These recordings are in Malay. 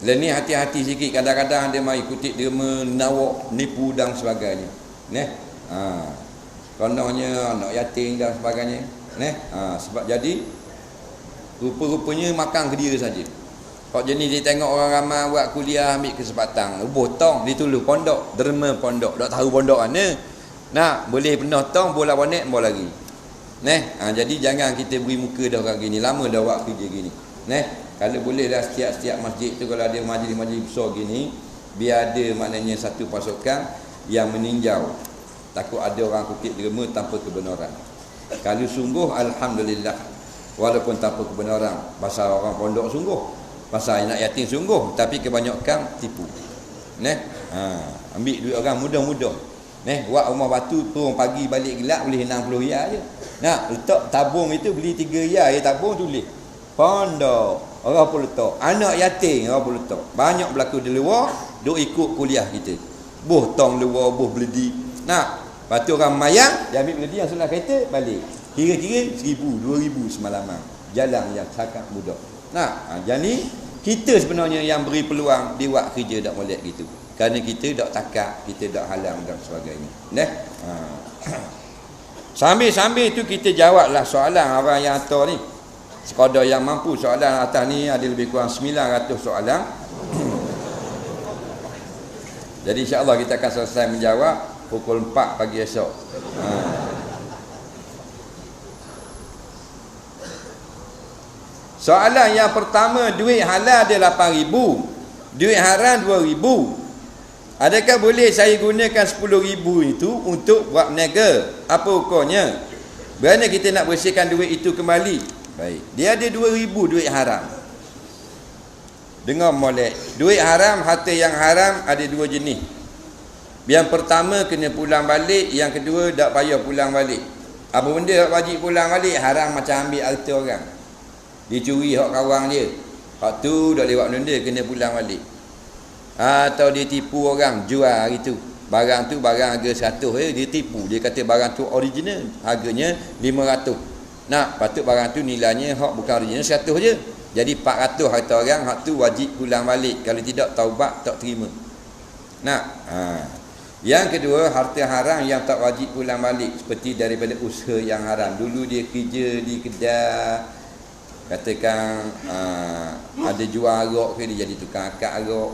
Lain ni hati-hati sikit, kadang-kadang dia mai kutip dia menawak, nipu dan sebagainya. Kononnya anak yatim dan sebagainya. Sebab jadi rupa-rupanya makan ke dia saja. Kalau jenis dia tengok orang ramai buat kuliah, ambil kesempatan, botong ditulis pondok, derma pondok, tak tahu pondok mana. Boleh penuh tong, bola bonek, bola lagi. Jadi jangan kita beri muka dah orang gini, lama dah buat kerja gini. Kalau boleh dah setiap masjid tu kalau ada majlis-majlis besar gini, biar ada maknanya satu pasukan yang meninjau. Takut ada orang kutip derma tanpa kebenaran. Kalau sungguh, alhamdulillah. Walaupun tanpa kebenaran, pasal orang pondok sungguh, pasal anak yatim sungguh, tapi kebanyakan tipu. Ambil duit orang mudah-mudah. Buat rumah batu turun pagi balik gelap boleh 60 riyal je. Letak tabung itu beli 3 riyal je tabung tulis. Pondok orang pun letak. Anak yatim orang pun letak. Banyak berlaku di luar duk ikut kuliah kita. Boh tong luar, boh beledi. Lepas tu orang mayang, dia ambil beledi yang sebelah kereta balik. Kira-kira 1,000, 2,000 semalaman. Jalan yang sangat mudah. Jadi kita sebenarnya yang beri peluang dia buat kerja tak molek gitu. Kerana kita tak takak, kita tak halang dan sebagainya. Sambil-sambil tu kita jawablah soalan orang yang hantar ni. Sekadar yang mampu, soalan atas ni ada lebih kurang 900 soalan. Jadi insya-Allah kita akan selesai menjawab pukul 4 pagi esok. Soalan yang pertama, duit halal dia 8,000, duit haram 2,000. Adakah boleh saya gunakan 10,000 itu untuk buat berniaga? Apa hukumnya? Berapa kita nak bersihkan duit itu kembali? Baik, dia ada 2,000 duit haram. Dengar molek, duit haram, harta yang haram ada 2 jenis. Yang pertama kena pulang balik, yang kedua tak payah pulang balik. Apa benda tak wajib pulang balik? Haram macam ambil harta orang. Dia curi hak kawan dia. Hak tu dah lewat benda kena pulang balik. Atau dia tipu orang jual hari tu. Barang tu barang harga 100 dia tipu. Dia kata barang tu original, harganya 500. Patut barang tu nilainya hak bukan original 100 je. Jadi 400 harta orang, hak tu wajib pulang balik. Kalau tidak taubat tak terima. Yang kedua, harta haram yang tak wajib pulang balik, seperti daripada usaha yang haram. Dulu dia kerja di kedai, katakan ada jual arak ke, dia jadi tukang akad arak.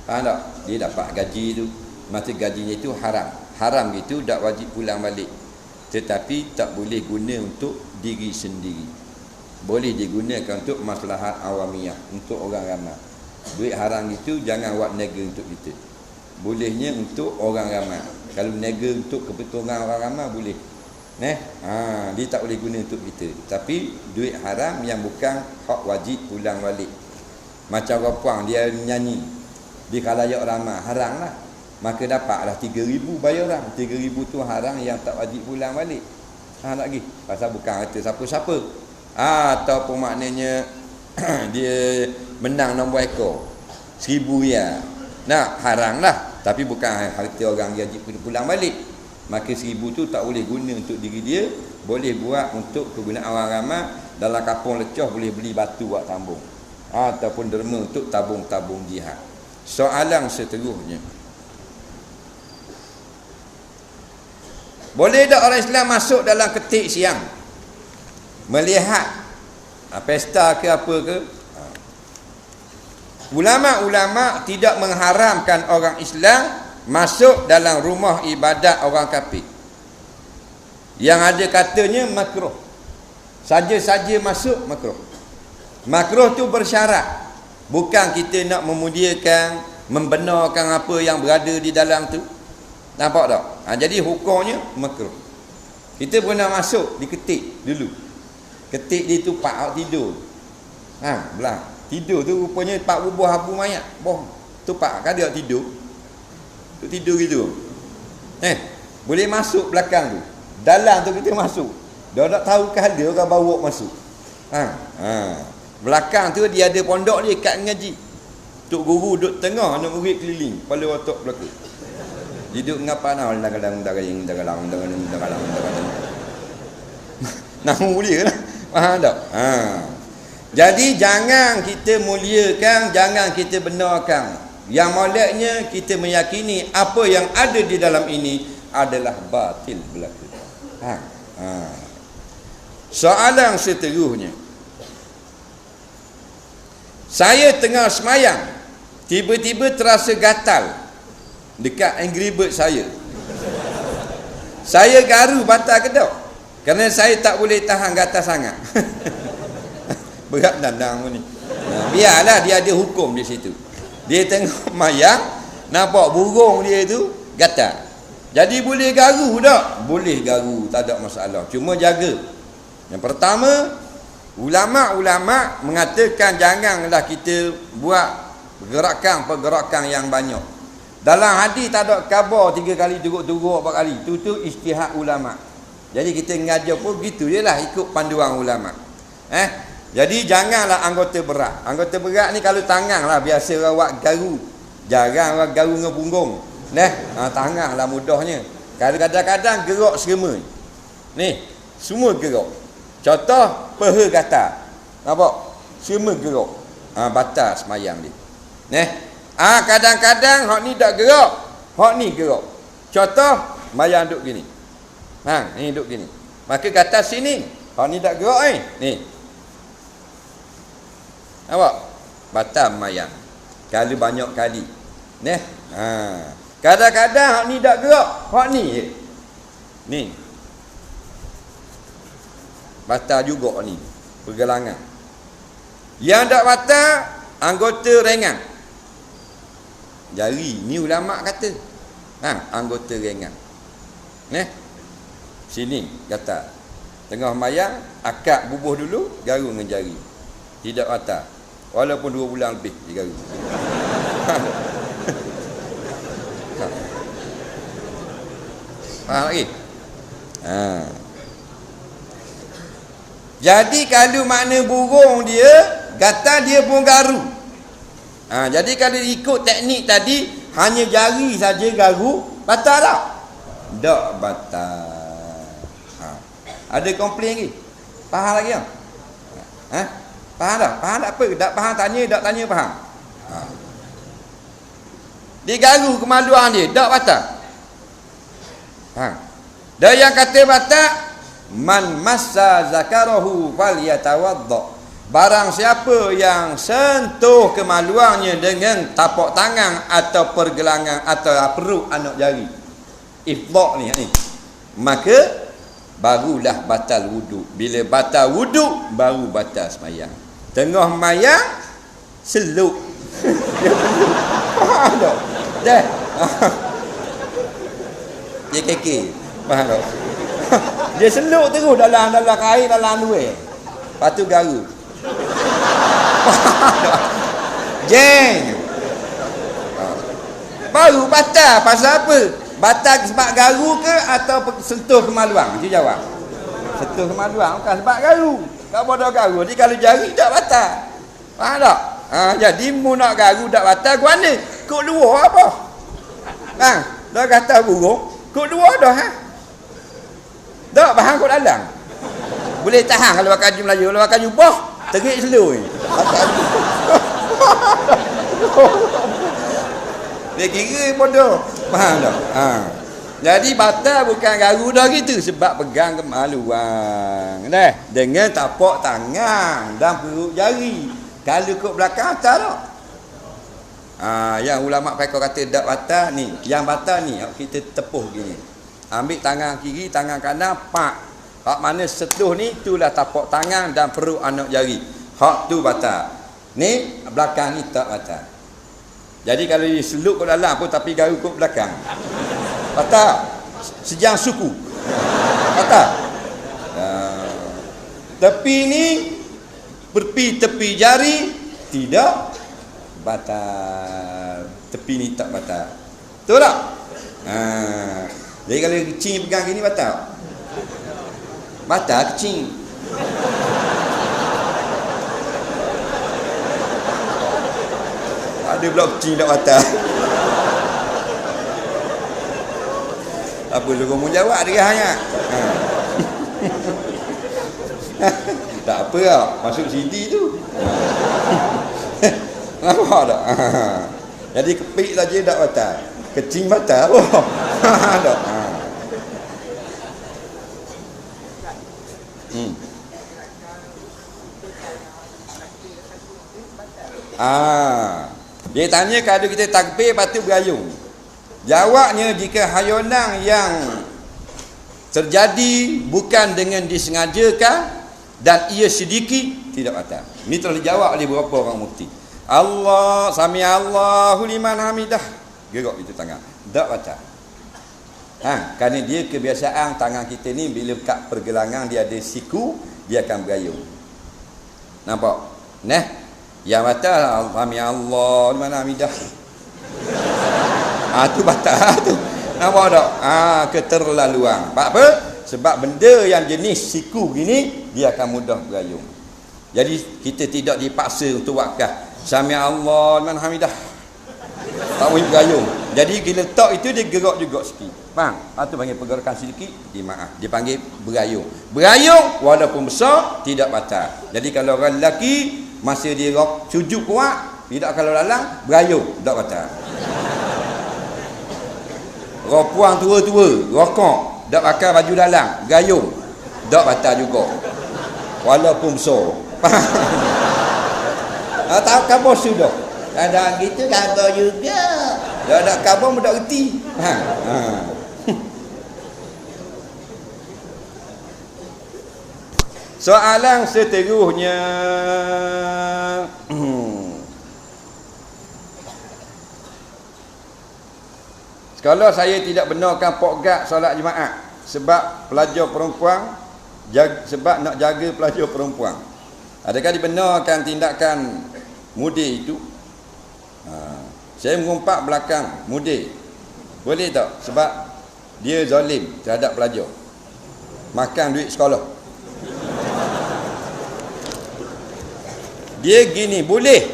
Faham tak? Dia dapat gaji tu, masa gajinya itu haram. Haram itu tak wajib pulang balik. Tetapi tak boleh guna untuk diri sendiri. Boleh digunakan untuk maslahat awamiyah, untuk orang ramai. Duit haram itu jangan buat niaga untuk kita. Bolehnya untuk orang ramai. Kalau niaga untuk kepentingan orang ramai boleh. Dia tak boleh guna untuk kita. Tapi duit haram yang bukan hak wajib pulang balik. Macam orang puang dia nyanyi di khalayak ramai, haram lah. Maka dapatlah 3,000 bayar orang. 3,000 tu haram yang tak wajib pulang balik. Tak lagi. Pasal bukan harta siapa-siapa. Ataupun maknanya dia menang nombor ekor 1,000 riyal. Haram lah. Tapi bukan harta orang yang wajib pulang balik. Maka 1,000 tu tak boleh guna untuk diri dia. Boleh buat untuk kegunaan orang ramai. Dalam kampung lecah boleh beli batu buat tambung. Ataupun derma untuk tabung-tabung jihad. Soalan seterusnya, boleh tak orang Islam masuk dalam ketik siang melihat pesta ke apa ke? Ulama-ulama tidak mengharamkan orang Islam masuk dalam rumah ibadat orang kafir. Yang ada katanya makruh. Saja-saja masuk makruh. Makruh tu bersyarat. Bukan kita nak memudiakan, membenarkan apa yang berada di dalam tu. Nampak tak? Jadi hukumnya makruh. Kita pernah masuk di ketik dulu. Ketik dia tu pak tidur. Belah. Tidur tu rupanya pak bubuh abu mayat. Boh. Tu pak kan dia tidur. Tu tidur gitu. Boleh masuk belakang tu. Dalam tu kita masuk. Dah tak tahu ke ada orang bawa masuk. Belakang tu dia ada pondok dia kat ngaji. Tok guru duduk tengah, anak murid keliling, kepala otak belakang. Dia duduk ngapa nak dalam. Nahu dia lah. Faham tak? Jadi jangan kita muliakan, jangan kita benarkan. Yang moleknya kita meyakini apa yang ada di dalam ini adalah batil belaka. Soalan seterusnya. Saya tengah semayang, tiba-tiba terasa gatal dekat Angry Bird saya. Saya garu batal ke tak? Kerana saya tak boleh tahan gatal sangat. Berat dandang ni. Biarlah dia ada hukum di situ. Dia tengok mayang, nampak burung dia tu gatal. Jadi boleh garu tak? Boleh garu, tak ada masalah. Cuma jaga. Yang pertama, ulama' mengatakan janganlah kita buat pergerakan yang banyak. Dalam hadis tak ada khabar 3 kali turut-turut 4 kali. Itu ijtihad ulama'. Jadi kita mengajar pun gitu je lah, ikut panduan ulama'. Jadi janganlah anggota berat. Anggota berat ni kalau tangan lah, biasa orang buat garu. Jarang orang garu dengan punggung. Tangan lah mudahnya. Kadang-kadang gerak serema. Ni, semua gerak. Contoh, peha gatal. Nampak? Semua gerak. Batal semayang dia. Kadang-kadang hak ni tak gerak, hak ni gerak. Contoh, mayang duduk gini. Ni duduk gini. Maka kata sini, hak ni tak gerak ni. Nampak? Batal mayang. Kalau banyak kali. Kadang-kadang hak ni tak gerak, hak ni je. Ni. Batal juga ni. Pergelangan. Yang tak batal, anggota ringan. Jari. Ni ulama' kata. Anggota ringan. Sini kata. Tengah mayang, akad bubuh dulu, garu dengan jari. Tidak batal. Walaupun 2 bulan lebih dia garu. Faham lagi? Jadi kalau makna burung dia gatal, dia pun garu. Jadi kalau ikut teknik tadi, hanya jari saja garu, batal tak? Tak batal. Ada komplain lagi? Faham lagi tak? Faham tak? Faham tak apa? Tak faham tanya, tak tanya faham. Dia garu kemaluan dia, tak batal. Dan yang kata batal, man massa zakarahu falyatawadda. Barang siapa yang sentuh kemaluannya dengan tapak tangan atau pergelangan atau perut anak jari, ifdaq ni, maka barulah batal wuduk. Bila batal wuduk, baru batal semayang. Tengah mayang, seluk. Faham tak? Dah. Dia kekek. Faham tak? Dia seluk terus dalam air, dalam luar. Lepas tu garu. Jeng. Baru batal. Pasal apa? Batal sebab garu ke atau sentuh kemaluan? Dia jawab. Sentuh kemaluan bukan sebab garu. Tak boleh garu. Jadi kalau jari tak batal. Faham tak? Jadi mu nak garu tak batal ke mana? Kok luar apa? Dah kata burung, kok luar dah. Tak faham kok dalam. Boleh tahan kalau pakai baju Melayu. Kalau pakai jubah, terik slow ni. Dia kira bodoh. Faham tak? Jadi batal bukan garu dah gitu, sebab pegang kemaluan. Dengan tapak tangan dan perut jari. Kalau kok belakang tak tak. Yang ulama' fiqh kata tak batal ni. Yang batal ni kita tepuh gini. Ambil tangan kiri, tangan kanan, pak. Hak mana setelah ni, itulah tapak tangan dan perut anak jari. Hak tu batal. Ni belakang ni tak batal. Jadi kalau dia seluk ke dalam pun tapi garu ke belakang, batal. Sejang suku, batal. Tepi ni, tepi jari tidak batal. Tepi ni tak batal. Betul tak? Jadi kalau kecing pegang gini batal. Batal kecing. Ada pula kecing tak batal. Apa suruh mu jawab dia hanya. Tak apa lah, masuk CD tu. Nampak tak? Jadi kepik saja tak batal. Kecing batal. Oh. Tak. Dia tanya kalau kita takbir patut berayung. Jawabnya, jika hayonang yang terjadi bukan dengan disengajakan dan ia sedikit, tidak batal. Ini telah dijawab oleh beberapa orang mufti. Allah, sami Allahu liman hamidah, gerak itu tangan, tak batal. Kerana dia kebiasaan tangan kita ni bila kat pergelangan dia ada siku, dia akan berayung. Nampak? Yang batal sami Allah liman hamidah. Tu batal tu. Nampak tak? Keterlaluan. Sebab apa? Sebab benda yang jenis siku gini, dia akan mudah berayung. Jadi kita tidak dipaksa untuk wakaf sami Allah liman hamidah, tak boleh berayung. Jadi bila letak itu dia gerak juga sikit. Faham? Tu panggil pergerakan sedikit, dia panggil berayung. Berayung walaupun besar tidak batal. Jadi kalau orang lelaki masa dia sujud kuat, tidak, kalau lalang berayung tak batal. Orang puang tua-tua rokok, tak pakai baju dalam, berayung tak batal juga walaupun besar. Tahu khabar sudah. Ada gitu khabar juga. Dah ada khabar pun tak reti. Soalan seterusnya. Kalau saya tidak benarkan pokgat solat jemaah sebab pelajar perempuan, sebab nak jaga pelajar perempuan, adakah dibenarkan tindakan mudir itu? Saya mengumpat belakang mudir, boleh tak? Sebab dia zalim terhadap pelajar, makan duit sekolah. Dia gini, boleh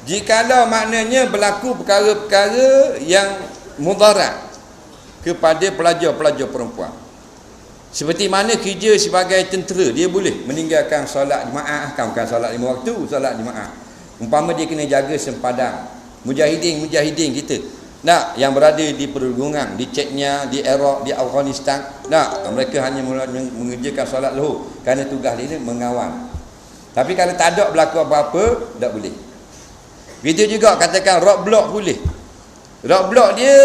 jikalau maknanya berlaku perkara-perkara yang mudarat kepada pelajar-pelajar perempuan. Seperti mana kerja sebagai tentera, dia boleh meninggalkan solat jemaah, bukan solat 5 waktu, solat jemaah. Umpama dia kena jaga sempadan. Mujahidin kita, yang berada di perhubungan, di Chechnya, di Iraq, di Afghanistan, mereka hanya mengerjakan solat zuhur kerana tugas dia mengawal. Tapi kalau tak ada berlaku apa-apa, tak boleh. Begitu juga katakan rock block boleh. Rock block dia,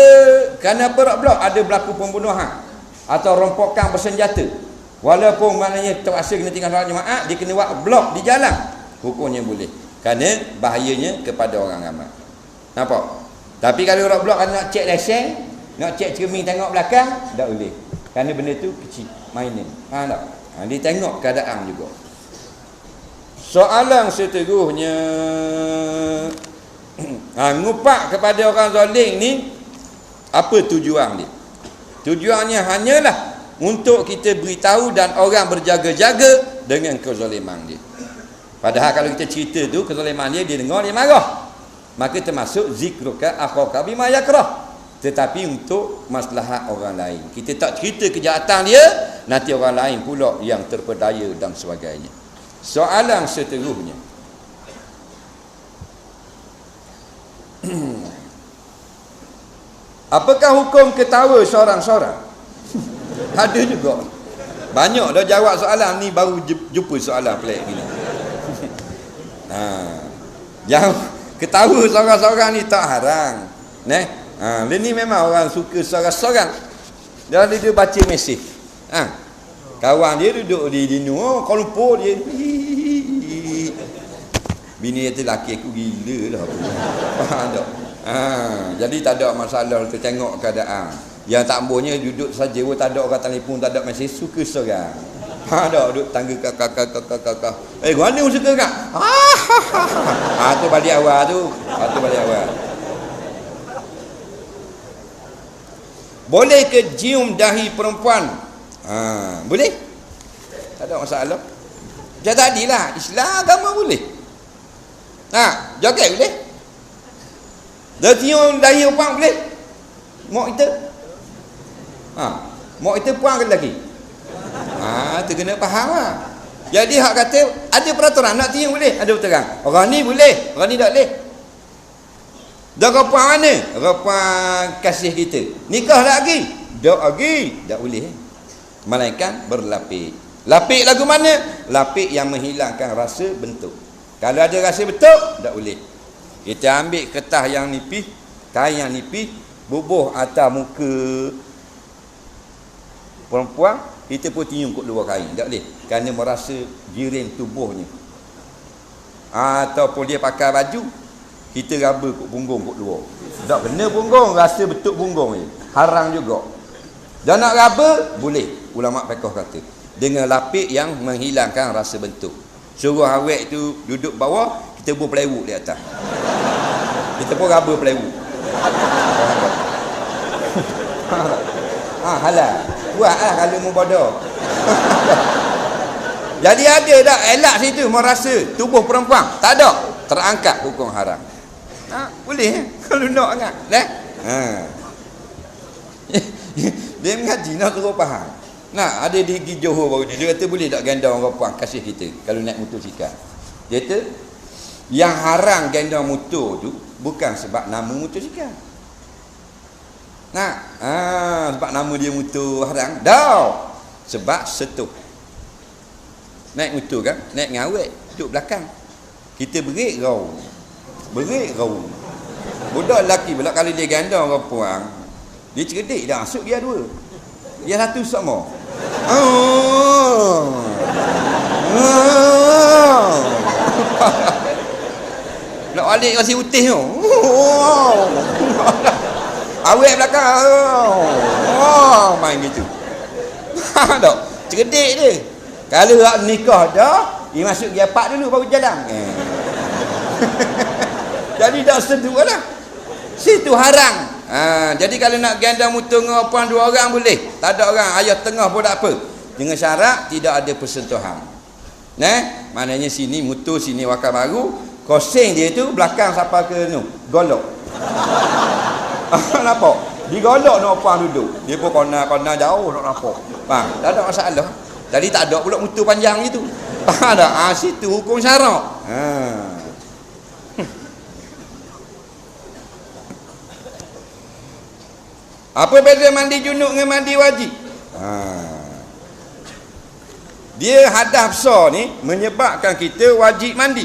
kerana apa rock block? Ada berlaku pembunuhan atau rompokan bersenjata. Walaupun maknanya terpaksa kena tinggal solat jemaah, dia kena buat blok di jalan, hukumnya boleh. Kerana bahayanya kepada orang ramai. Nampak? Tapi kalau rock block nak cek lesen, nak cek cermin tengok belakang, tak boleh. Kerana benda tu kecil, mainan. Tak? Dia tengok keadaan juga. Soalan seterusnya. Ngupak kepada orang zalim ni, apa tujuan dia? Tujuannya hanyalah untuk kita beritahu dan orang berjaga-jaga dengan kezaliman dia. Padahal kalau kita cerita tu kezaliman dia dengar, dia marah. Maka termasuk zikruka akhaka bima yakrah. Tetapi untuk maslahat orang lain. Kita tak cerita kejahatan dia, nanti orang lain pula yang terpedaya dan sebagainya. Soalan seterusnya. Apakah hukum ketawa seorang-seorang? Ada juga. Banyak dah jawab soalan ni, baru jumpa soalan pelik gini. Yang ketawa seorang-seorang ni tak haram. Ni memang orang suka seorang-seorang. Dia baca mesej. Kawan dia duduk di dino, Kuala Lumpur dia. Bini dia tu laki aku gila lah. Faham tak? Jadi tak ada masalah tu, tengok keadaan. Yang tak bolehnya duduk saja, tak ada orang telefon, tak ada mesej, suka seorang. Tak duduk tangga kakak. Mana pun suka kak? Tu balik awal tu. Tu balik awal. Boleh ke cium dahi perempuan? Boleh? Tak ada masalah. Macam tadilah, Islam agama boleh. Joget boleh. Dah cium dahi perempuan boleh. Mak kita. Mak kita puan ke lelaki? Tu kena faham lah. Jadi hak kata ada peraturan nak tiang boleh, ada peraturan. Orang ni boleh, orang ni tak boleh. Dah rupa mana? Rupa kasih kita. Nikah lagi? Tak lagi. Tak boleh. Melainkan berlapik. Lapik lagu mana? Lapik yang menghilangkan rasa bentuk. Kalau ada rasa bentuk, tak boleh. Kita ambil kertas yang nipis, kain yang nipis, bubuh atas muka perempuan, kita pun tiung kat luar kain. Tak boleh. Kerana merasa jirin tubuhnya. Ataupun dia pakai baju, kita raba kat punggung kat luar. Tak kena punggung, rasa bentuk punggung je. Haram juga. Dan nak raba, boleh. Ulama fiqh kata. Dengan lapik yang menghilangkan rasa bentuk. Suruh awet tu duduk bawah, kita pun plywood di atas. Kita pun raba plywood. Halal. Buatlah kalau mu bodoh. Jadi ada tak elak situ merasa tubuh perempuan? Tak ada. Terangkat hukum haram. Boleh kalau nak sangat. Dia mengaji nak terus faham. Nah, ada di Johor baru ni. Dia kata boleh tak ganda orang perempuan kasih kita kalau naik motosikal. Dia kata yang haram ganda motor tu bukan sebab nama motosikal. Sebab nama dia motor haram. Dah. Sebab setuh. Naik motor kan, naik ngawet, duduk belakang. Kita berik rau. Budak lelaki pula kalau dia ganda orang perempuan, dia cerdik dah, masuk dia dua. Dia satu sama. Nak balik kasi utih tu. Awet belakang. Main gitu. Tak? Cerdik dia. Kalau nak nikah dah, dia masuk dia part dulu baru jalan. Jadi dah setuju lah. Situ haram. Jadi kalau nak ganda motor dengan perempuan dua orang boleh. Tak ada orang, ayah tengah pun tak apa. Dengan syarat tidak ada persentuhan. Maknanya sini motor, sini wakar baru, koseng dia tu belakang sampai ke nu, golok. Nampak? Digolok nak perempuan duduk. Dia pun kona jauh nak nampak. Faham? Tak ada masalah. Jadi tak ada pula motor panjang itu. Tak ada. Situ hukum syarak. Apa beza mandi junub dengan mandi wajib? Dia hadas besar ni menyebabkan kita wajib mandi.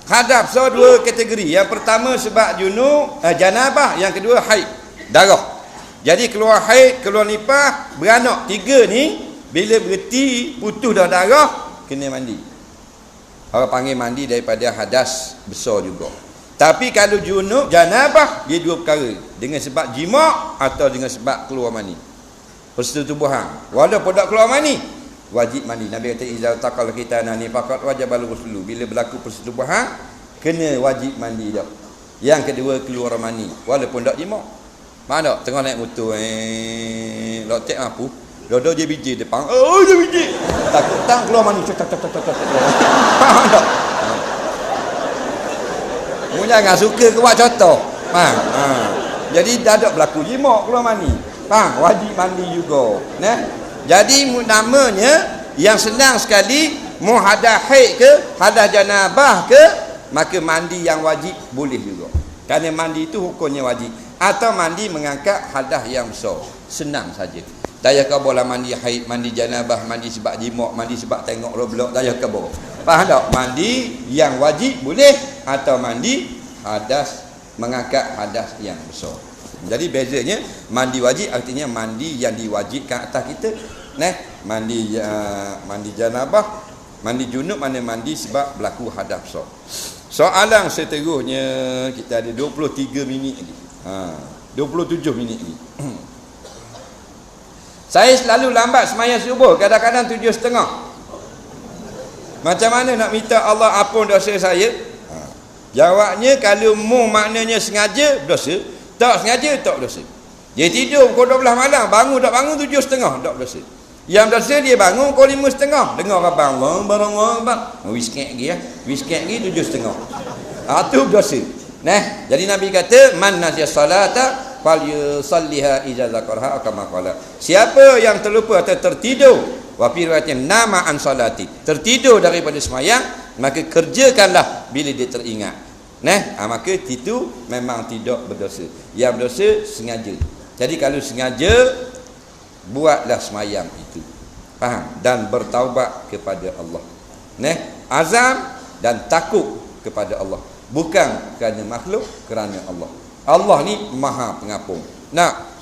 Hadas besar dua kategori. Yang pertama sebab junub, janabah. Yang kedua haid, darah. Jadi keluar haid, keluar nifas, beranak. Tiga ni bila berhenti putus dah darah, kena mandi. Orang panggil mandi daripada hadas besar juga. Tapi kalau junub, janabah, dia dua perkara. Dengan sebab jima' atau dengan sebab keluar mani. Persetubuhan. Walaupun tak keluar mani, wajib mandi. Nabi kata, "Iza taqal khitanani faqad wajibal ghuslu." Bila berlaku persetubuhan, kena wajib mandi dah. Yang kedua, keluar mani. Walaupun tak jima'. Mana tak? Tengah naik motor. Lotek apa? Dodo je biji depan. Dia biji. Takut tang keluar mani. Tak. Mu jangan suka ke buat contoh. Jadi dah ada berlaku jima' keluar mani. Wajib mandi juga. Jadi namanya yang senang sekali, mu hadas haid ke, hadas janabah ke, maka mandi yang wajib boleh juga. Kerana mandi itu hukumnya wajib. Atau mandi mengangkat hadas yang besar. Senang saja. Daya kau boleh mandi haid, mandi janabah, mandi sebab jima', mandi sebab tengok roblok, daya kau. Faham tak? Mandi yang wajib boleh, atau mandi hadas, mengangkat hadas yang besar. Jadi bezanya mandi wajib artinya mandi yang diwajibkan atas kita. Mandi janabah, mandi junub, mana mandi sebab berlaku hadas besar. Soalan seterusnya, kita ada 23 minit lagi. 27 minit lagi. Saya selalu lambat sembahyang subuh, kadang-kadang 7.30. Macam mana nak minta Allah ampun dosa saya? Jawabnya, kalau mu maknanya sengaja, berdosa. Tak sengaja, tak berdosa. Dia tidur pukul 12 malam, bangun tak bangun 7.30, tak berdosa. Yang berdosa dia bangun pukul 5.30, dengar abang Allah barang abang. Wisket lagi ya. Wisket lagi 7.30. Itu berdosa. Jadi Nabi kata, man nasiya salata falyusalliha idza zakarha kama qala. Siapa yang terlupa atau tertidur Wa fi riwayatin nama an salati. Tertidur daripada semayang, maka kerjakanlah bila dia teringat. Maka itu memang tidak berdosa. Yang berdosa sengaja. Jadi kalau sengaja, buatlah semayang itu. Faham? Dan bertaubat kepada Allah. Azam dan takut kepada Allah. Bukan kerana makhluk, kerana Allah. Allah ni maha pengampun.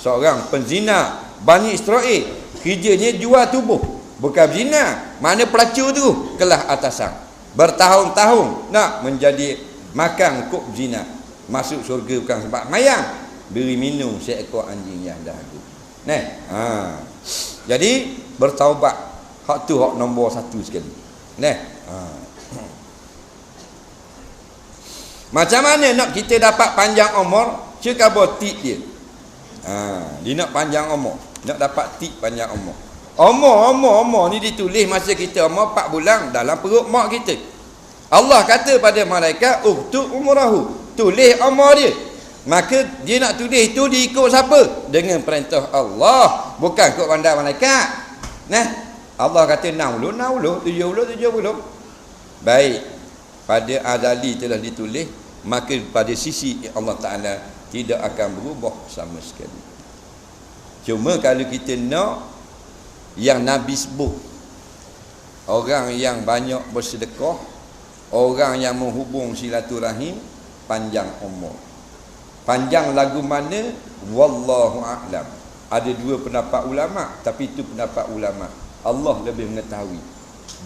Seorang penzina Bani Israel, kerjanya jual tubuh, bukan berzina. Mana pelacur tu kelas atasan, bertahun-tahun nak menjadi makan kok zina. Masuk syurga bukan sebab mayang, beri minum seekor anjing yang dahaga. Jadi bertaubat, hak tu hak nombor satu sekali. Macam mana nak kita dapat panjang umur? Cakap tip dia. Dia nak panjang umur, nak dapat tip panjang umur. Umur ni ditulis masa kita umur 4 bulan dalam perut mak kita. Allah kata pada malaikat, uktub umurahu, tulis umur dia. Maka dia nak tulis itu diikut siapa? Dengan perintah Allah, bukan ikut pandang malaikat. Allah kata 60, 70, 70. Baik, pada azali telah ditulis, maka pada sisi Allah Ta'ala tidak akan berubah sama sekali. Cuma kalau kita nak yang Nabi sebut, orang yang banyak bersedekah, orang yang menghubung silaturahim, panjang umur. Panjang lagu mana? Wallahu a'lam. Ada dua pendapat ulama, tapi itu pendapat ulama, Allah lebih mengetahui.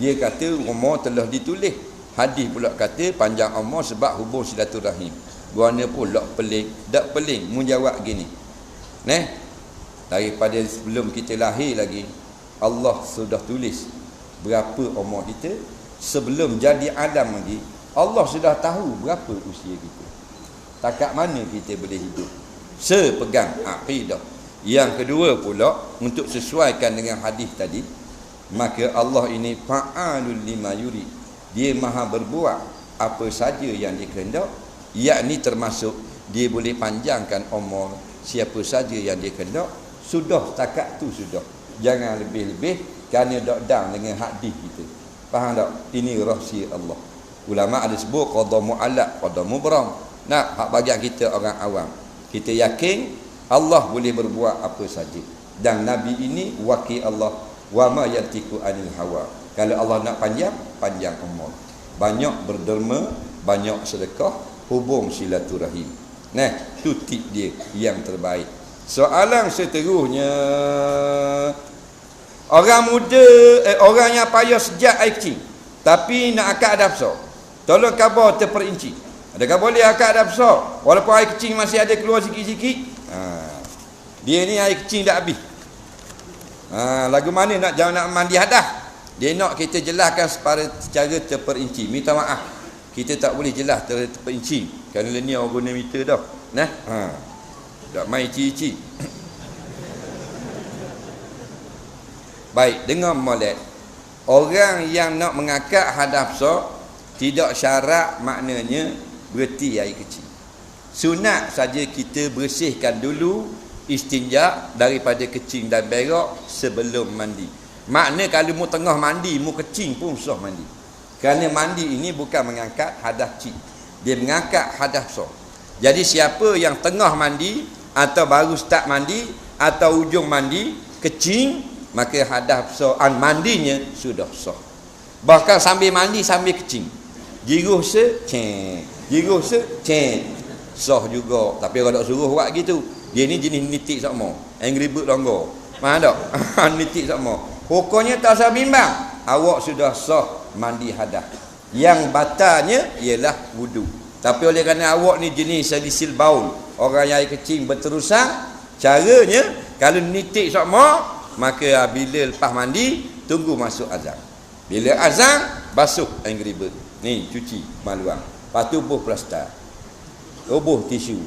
Dia kata umur telah ditulis. Hadis pula kata panjang umur sebab hubung silaturahim. Guana pula pelik, tak pelik menjawab gini. Daripada sebelum kita lahir lagi, Allah sudah tulis berapa umur kita. Sebelum jadi Adam lagi, Allah sudah tahu berapa usia kita. Takat mana kita boleh hidup. Sepegang akidah. Yang kedua pula, untuk sesuaikan dengan hadis tadi, maka Allah ini fa'alul lima yuri. Dia maha berbuat apa saja yang dia kehendak, yakni termasuk dia boleh panjangkan umur siapa saja yang dia kehendak. Sudah setakat tu sudah. Jangan lebih-lebih kerana dok-dang dengan hadis kita. Faham tak? Ini rahsia Allah. Ulama ada sebut qada mu'allaq, qada mubram. Hak bagian kita orang awam, kita yakin Allah boleh berbuat apa saja. Dan Nabi ini wakil Allah, wa ma yantiqu anil hawa. Kalau Allah nak panjang umur, banyak berderma, banyak sedekah, hubung silaturahim. Tu tip dia yang terbaik. Soalan seterusnya, orang muda, orang yang payah sejak air kecil tapi nak akad ada besar, tolong khabar terperinci. Adakah boleh akad ada besar walaupun air kecil masih ada keluar sikit-sikit? Dia ni air kecil dah habis. Lagu mana nak mandi hadas? Dia nak kita jelaskan secara terperinci. Minta maaf, kita tak boleh jelas terperinci kerana ni orang guna meter dah. Tak main cici. Baik, dengar molek. Orang yang nak mengakad hadas besar tidak syarat maknanya berhenti air kecil. Sunat saja kita bersihkan dulu istinja daripada kecing dan berak sebelum mandi. Makna kalau mu tengah mandi, mu kecing pun sah mandi. Kerana mandi ini bukan mengangkat hadas kecil, dia mengangkat hadas besar. Jadi siapa yang tengah mandi atau baru start mandi atau ujung mandi kecing, maka hadas besar mandinya sudah sah. Bahkan sambil mandi sambil kecing, jiruh jiruh sah juga. Tapi kalau tak suruh buat gitu, dia ni jenis nitik sama, angry bird longgar. Faham tak? Nitik sama. Pokoknya tak usah bimbang, awak sudah sah mandi hadas. Yang batalnya ialah wudu. Tapi oleh kerana awak ni jenis salisil baul, orang yang air kecing berterusan, caranya kalau nitik sama, maka bila lepas mandi tunggu masuk azan. Bila azan basuh angry bird. Ni cuci maluang. Lepas tu buh plaster. Ubuh tisu.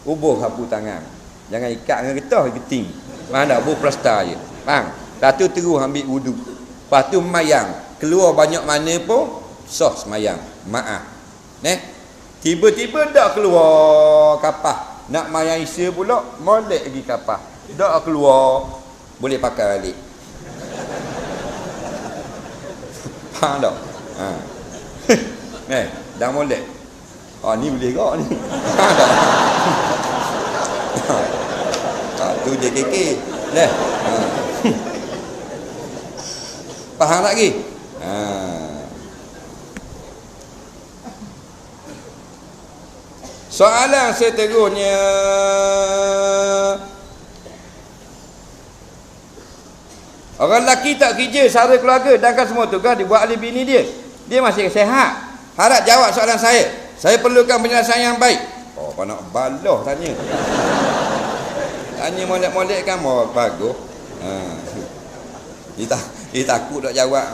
Ubuh sapu tangan. Jangan ikat dengan getah keting. Faham tak? Buh plaster je. Faham? Lepas tu terus ambil wudu. Lepas tu mayang. Keluar banyak mana pun sah semayang. Maaf. Tiba-tiba dak keluar kapah. Nak mayang isya pula, molek lagi kapah. Dak keluar. Boleh pakai balik. Faham tak? Ha. Dah molek. Ni boleh kau ni. Faham tak? Tu je kekek. Dah. Faham tak lagi? Soalan seterusnya, orang lelaki tak kerja sara keluarga dan semua tugas dibuat oleh bini dia. Dia masih sehat. Harap jawab soalan saya. Saya perlukan penjelasan yang baik. Oh, apa nak baloh tanya. Tanya molek-molek kan mau bagus. Dia takut tak jawab.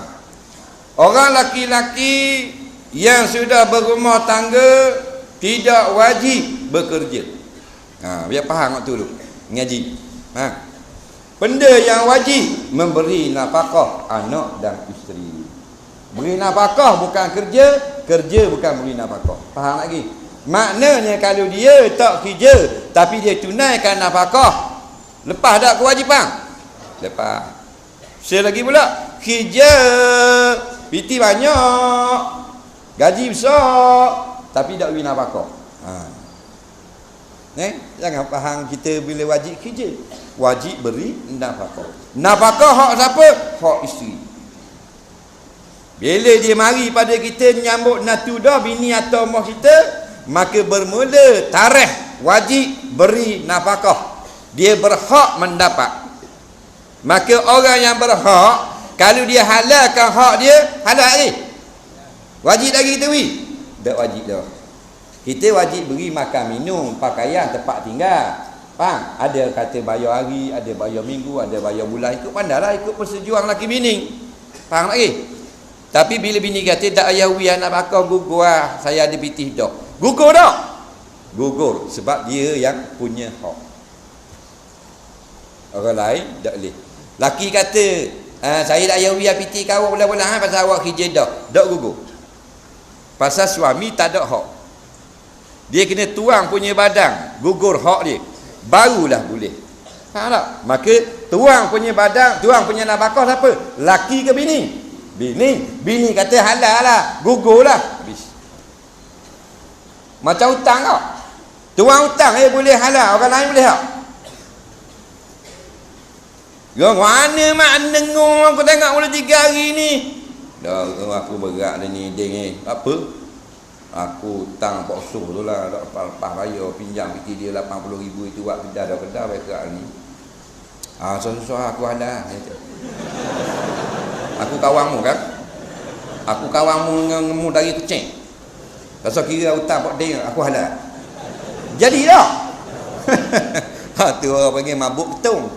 Orang laki-laki yang sudah berumah tangga tidak wajib bekerja. Biar faham waktu dulu ngaji. Benda yang wajib memberi nafkah anak dan isteri. Beri nafkah bukan kerja, kerja bukan beri nafkah. Faham lagi? Maknanya kalau dia tak kerja tapi dia tunaikan nafkah, lepas tak kewajipan? Lepas. Saya lagi pula kerja, piti banyak, gaji besar, tapi tak beri nafkah. Jangan faham kita bila wajib kerja. Wajib beri nafkah. Nafkah hak siapa? Hak isteri. Bila dia mari pada kita menyambut natudah bini atau mak kita, maka bermula tarikh wajib beri nafkah. Dia berhak mendapat. Maka orang yang berhak, kalau dia halalkan hak dia, halal lagi. Wajib lagi kita beri? Tak wajib dah. Kita wajib beri makan minum, pakaian, tempat tinggal. Faham? Ada kata bayar hari, ada bayar minggu, ada bayar bulan. Ikut pandailah, ikut persetujuan laki bini. Faham lagi? Tapi bila bini kata tak ayah wi anak bakal gugur lah, saya ada pitih dah. Gugur tak? Gugur sebab dia yang punya hak. Orang lain tak boleh. Laki kata saya tak ayah wi pitih kau bulan-bulan pasal awak kerja dah. Tak gugur. Pasal suami tak ada hak. Dia kena tuang punya badan, gugur hak dia, barulah boleh. Faham tak? Maka tuang punya badan, tuang punya nafkah siapa? Laki ke bini? Bini kata halal lah, gugur lah, habis. Macam hutang kau, tuang hutang boleh halal, orang lain boleh tak? Mana mak dengar aku tengok mula 3 hari ni. Dah aku berat dah ni deng apa? Aku hutang paksuh tu lah, tak lepas bayar pinjam piti dia 80,000 itu buat kedah dah kedah bayar kerak ni. Susah-susah aku halal. Aku kawanmu kan? Aku kawanmu dengan dari kecil. Pasal kira hutang pak deng aku halal. Jadi tak? Tu orang panggil mabuk betung.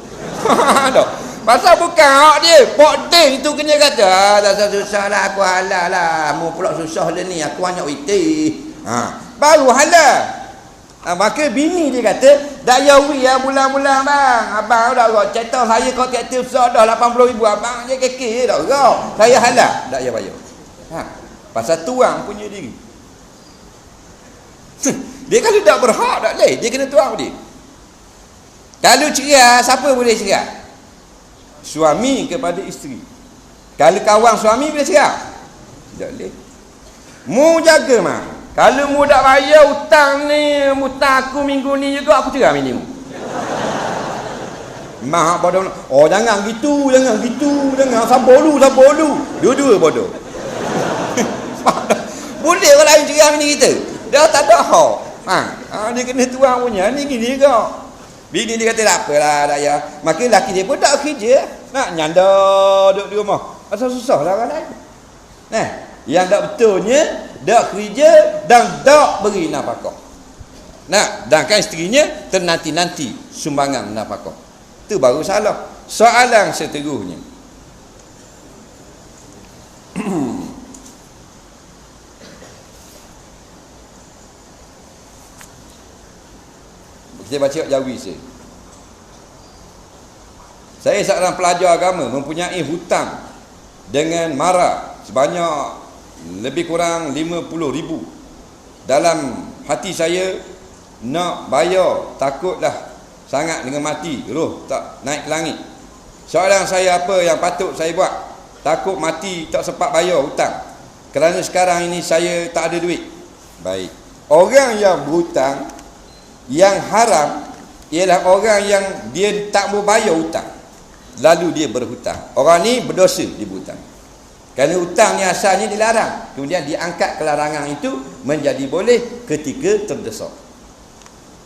Tak. Pasal bukan hak dia, pak deng tu kena kata, tak susah lah aku halal lah. Mu pula susah lah ni, aku hanya witi. Baru halal. Maka bini dia kata, dak yawi ya bulan-bulan bang. Abang dah kau cetak saya kau kereta besar dah 80,000 abang je kekek dah kau. Saya halal, dak ya bayar. Pasal tuang punya diri. Dia kalau tak berhak tak boleh, dia kena tuang dia. Kalau cerai, siapa boleh cerai? Suami kepada isteri. Kalau kawan suami boleh cerai? Tak boleh. Mu jaga mah. Kalau mu tak bayar hutang ni, hutang aku minggu ni juga, aku cerai bini mu. Mak bodoh. Oh jangan gitu, jangan sabar dulu. Dua-dua bodoh. Boleh orang lain cerai bini kita. Dah tak ada hak. Dia kena tuang punya ni gini kau. Bini dia kata tak apalah tak ya. Maka laki dia pun tak kerja, nak nyanda duduk di rumah. Asal susah lah orang lain. Yang tak betulnya tak kerja dan tak beri nafkah. Dan kan isterinya ternanti-nanti sumbangan nafkah. Itu baru salah. Soalan seterusnya. Kita baca Jawi saya. Saya seorang pelajar agama mempunyai hutang dengan mara sebanyak lebih kurang 50,000. Dalam hati saya nak bayar, takutlah sangat dengan mati, roh tak naik ke langit. Soalan saya apa yang patut saya buat? Takut mati tak sempat bayar hutang. Kerana sekarang ini saya tak ada duit. Baik. Orang yang berhutang, yang haram ialah orang yang dia tak mau bayar hutang, lalu dia berhutang. Orang ni berdosa dia berhutang. Kerana hutang ni asalnya dilarang, kemudian diangkat kelarangan itu menjadi boleh ketika terdesak.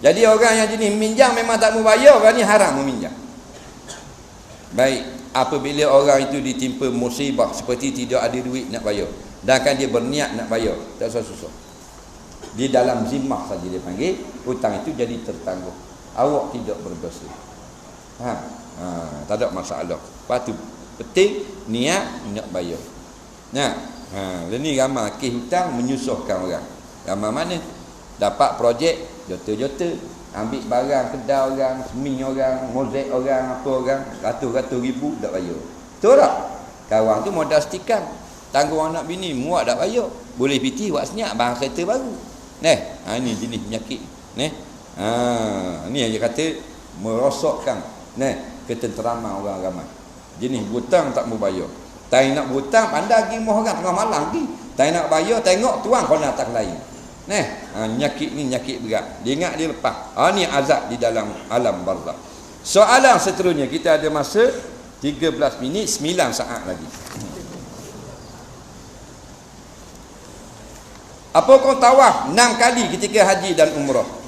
Jadi orang yang jenis minjam memang tak mau bayar, orang ni haram meminjam. Baik, apabila orang itu ditimpa musibah seperti tidak ada duit nak bayar, dan kan dia berniat nak bayar, tak susah-susah, di dalam zimmah saja dia panggil, hutang itu jadi tertangguh. Awak tidak berdosa. Tak ada masalah. Lepas tu penting niat nak bayar. Nah, ni ramai kes hutang menyusahkan orang. Ramai mana dapat projek jota-jota, ambil barang kedai orang, semi orang, mozaik orang, apa orang, ratus-ratus ribu tak bayar. Betul tak? Kawan tu modal setikan, tanggung anak bini, muak tak bayar. Boleh piti buat senyap barang kereta baru. Ini jenis penyakit. Ni yang dia kata merosakkan ketenteraman orang ramai. Jenis hutang tak mau bayar. Tak nak berhutang, anda pergi moh orang tengah malam pergi. Tak nak bayar, tengok tuang kau nak tak lain. Nyakit ni nyakit berat. Dia ingat dia lepas. Ni azab di dalam alam barzakh. Soalan seterusnya, kita ada masa 13 minit 9 saat lagi. Apa kau tawaf 6 kali ketika haji dan umrah?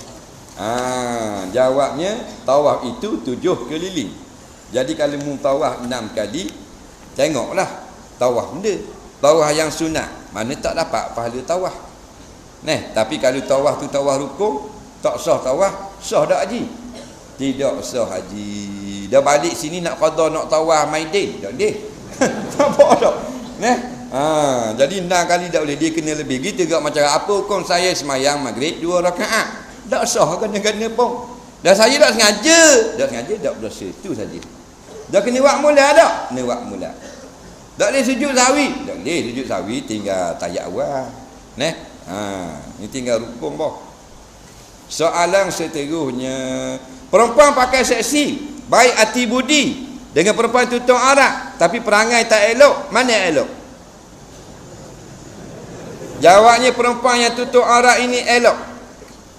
Jawabnya tawaf itu 7 keliling. Jadi kalau mu tawaf 6 kali, tengoklah tawaf benda. Tawaf yang sunat, mana tak dapat pahala tawaf. Tapi kalau tawaf tu tawaf rukun, tak sah tawaf, sah tak haji? Tidak sah haji. Dah balik sini nak qada nak tawaf maidin, tak boleh. Tak apa dak. Jadi 6 kali tak boleh, dia kena lebih. Gitu juga macam apa hukum saya semayang maghrib 2 rakaat. Tak sah kena-kena pun. Dah saya tak sengaja, tak berdosa, itu saja. Dah kena buat mula tak? Kena buat mula. Tak boleh sujud sahwi. Tak boleh sujud sahwi, tinggal tayak awal. Ni tinggal rukun boh. Soalan seterusnya, perempuan pakai seksi, baik hati budi, dengan perempuan tutup aurat tapi perangai tak elok, mana yang elok? Jawabnya perempuan yang tutup aurat ini elok.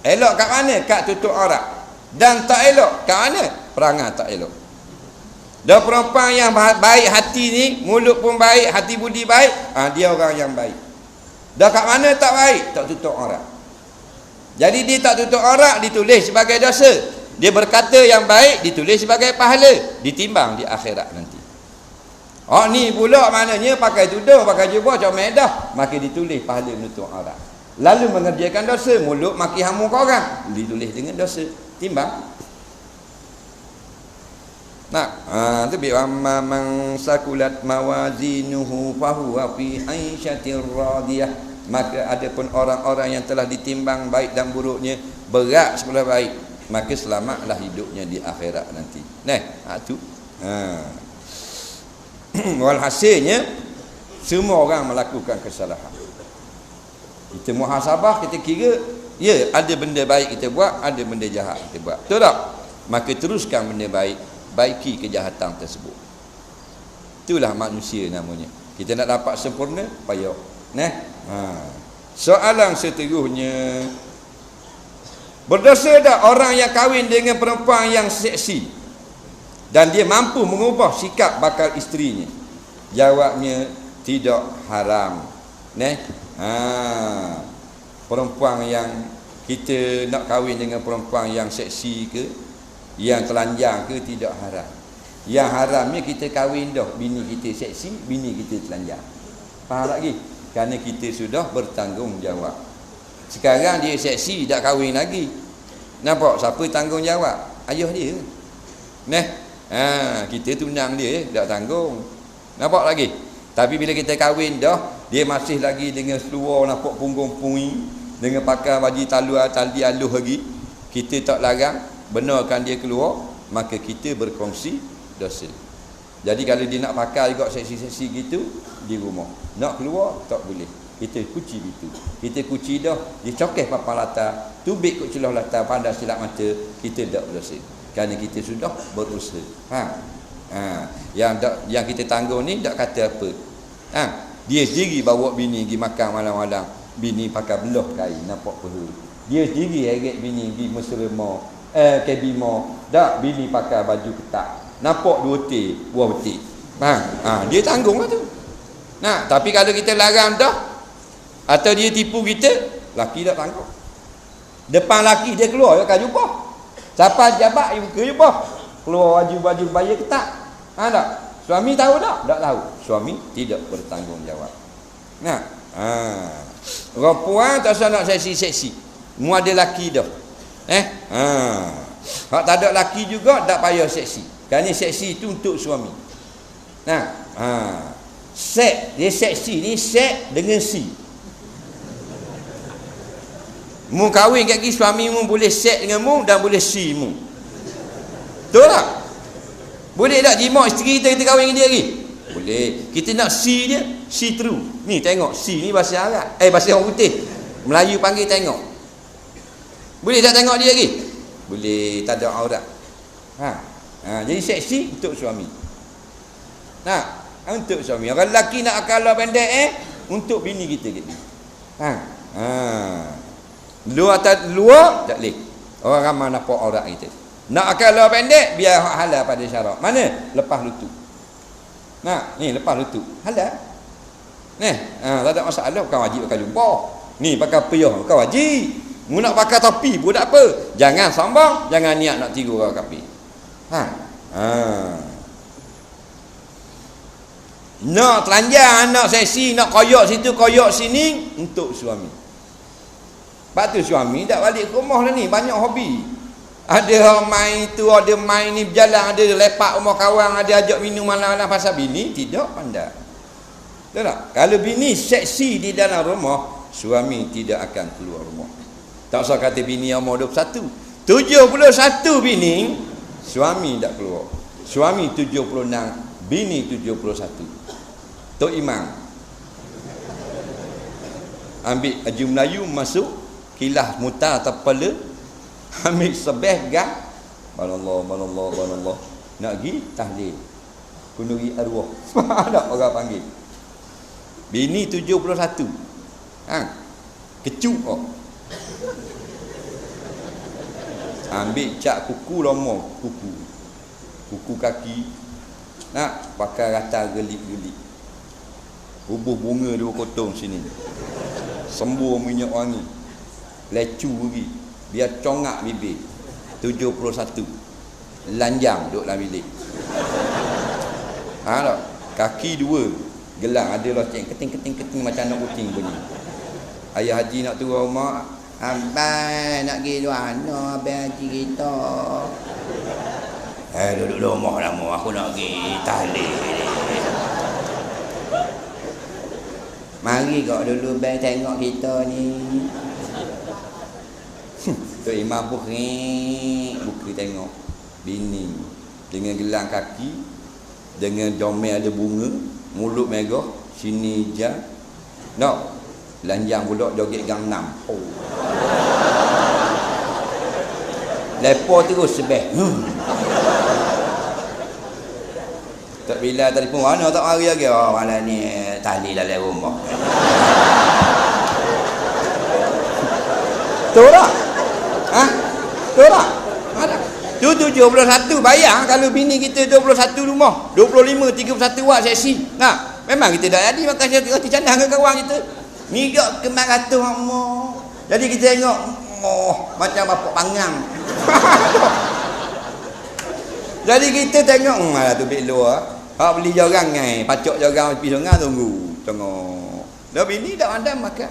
Elok kat mana? Kat tutup aurat. Dan tak elok kat mana? Perangai tak elok. Dan perempuan yang baik hati ni, mulut pun baik, hati budi baik, dia orang yang baik. Dah kat mana tak baik? Tak tutup aurat. Jadi dia tak tutup aurat, ditulis sebagai dosa. Dia berkata yang baik, ditulis sebagai pahala, ditimbang di akhirat nanti. Ni pula maknanya pakai tudung, pakai jubah, comel dah, maka ditulis pahala menutup aurat. Lalu mengerjakan dosa, mulut maki hamu kau orang, ditulis dengan dosa, timbang. Tapi amma man sakulat mawazinuhu fahuwa fi aisyatir radiyah. Maka adapun orang-orang yang telah ditimbang baik dan buruknya berat sebelah baik, maka selamatlah hidupnya di akhirat nanti. Tu. Walhasilnya semua orang melakukan kesalahan. Kita muhasabah, kita kira ada benda baik kita buat, ada benda jahat kita buat. Betul tak? Maka teruskan benda baik, baiki kejahatan tersebut. Itulah manusia namanya. Kita nak dapat sempurna, payah. Soalan seterusnya, berdosa tak orang yang kahwin dengan perempuan yang seksi dan dia mampu mengubah sikap bakal isterinya? Jawabnya tidak haram. Perempuan yang kita nak kahwin dengan perempuan yang seksi ke, yang telanjang ke, tidak haram. Yang haramnya kita kahwin dah, bini kita seksi, bini kita telanjang. Faham lagi? Kerana kita sudah bertanggungjawab. Sekarang dia seksi, tak kahwin lagi. Nampak? Siapa tanggungjawab? Ayah dia. Kita tunang dia, tak tanggung. Nampak lagi? Tapi bila kita kahwin dah, dia masih lagi dengan seluar nampak punggung pui, dengan pakai baju tali aluh lagi, kita tak larang, benarkan dia keluar, maka kita berkongsi dosa. Jadi kalau dia nak pakai juga seksi-seksi gitu di rumah, nak keluar tak boleh. Kita kuci itu. Kita kuci dah, dia cokeh papan latar, tubik kat celah latar, pandai silap mata, kita tak berdosa. Kerana kita sudah berusaha. Yang kita tanggung ni tak kata apa. Dia sendiri bawa bini pergi makan malam-malam. Bini pakai belah kain nampak peha. Dia sendiri heret bini pergi Muslimah, Kebimah. Tak, bini pakai baju ketat. Nampak dua buah betik. Dia tanggung lah tu. Tapi kalau kita larang dah atau dia tipu kita, laki tak tanggung. Depan laki dia keluar dia akan jubah. Siapa jabat dia buka jubah. Keluar baju baya ketat. Tak? Suami tahu tak? Tak tahu. Suami tidak bertanggungjawab. Perempuan tak usah nak seksi-seksi. Mu ada laki dah. Hak tak ada laki juga tak payah seksi. Kerana seksi itu untuk suami. Seks, dia seksi ni seks dengan si. Mu kahwin kat gigi suami mu boleh seks dengan mu dan boleh si mu. Betul tak? Boleh tak jimat isteri kita kahwin dengan dia lagi? Boleh. Kita nak si dia, see through. Ni tengok, si ni bahasa Arab. Bahasa orang putih. Melayu panggil tengok. Boleh tak tengok dia lagi? Boleh, tak ada aurat. Jadi seksi untuk suami. Untuk suami. Orang lelaki nak akal pendek untuk bini kita gitu. Luar tak boleh. Orang ramai nampak aurat kita. Nak akal pendek biar halal pada syarak. Mana? Lepas lutut. Ni lepas lutut. Halal. Tak ada masalah, bukan wajib pakai jubah. Ni pakai piyah bukan wajib. Mu nak pakai topi pun tak apa. Jangan sombong, jangan niat nak tiru orang kafir. Nak telanjang, nak seksi, nak koyak situ, koyak sini untuk suami. Sebab tu suami tak balik ke rumah lah ni, banyak hobi. Ada orang main tu, ada main ni berjalan, ada lepak rumah kawan, ada ajak minum malam-malam pasal bini, tidak pandai. Betul tak? Kalau bini seksi di dalam rumah, suami tidak akan keluar rumah. Tak usah kata bini umur 21. 71 bini, suami tak keluar. Suami 76, bini 71. Tok Imam ambil baju Melayu masuk kilah mutar atas kepala, ambil sebeh pegang, ballallah nak pergi tahlil kunuri arwah. Ada orang panggil bini 71 kecuk ambil cat kuku lama, kuku kaki pakai rata gelik-gelik, bubuh bunga 2 kotong sini, sembur minyak wangi, lecu lagi, biar congak bibir. 71 lanjang duduk dalam bilik. Tak? Kaki 2 gelang, ada loceng keting macam anak kucing bunyi. Ayah haji nak turun rumah, abang nak pergi luar mana abang haji kita. Duduk rumah lama, aku nak pergi tahlil. Mari kau dulu bang tengok kita ni. Tok Imam buka tengok bini dengan gelang kaki, dengan jomel ada bunga, mulut merah, sini hijau. Lanjang pula joget Gangnam. Lepas terus sebeh. Tak bila telefon mana tak mari lagi. Malam ni tahlil dalam rumah. Betul tak? Betul tak? Ada. Tu 71 bayang kalau bini kita 21 rumah, 25 31 watt seksi. Memang kita dah jadi makan roti canang dengan kawan kita. Ni gak kemak ratus hangmo. Jadi kita tengok macam bapak pangang. Jadi kita tengok tu bik luar. Hak beli jorang ngai, pacok jorang pergi sungai tengok. Dah bini dak pandai makan.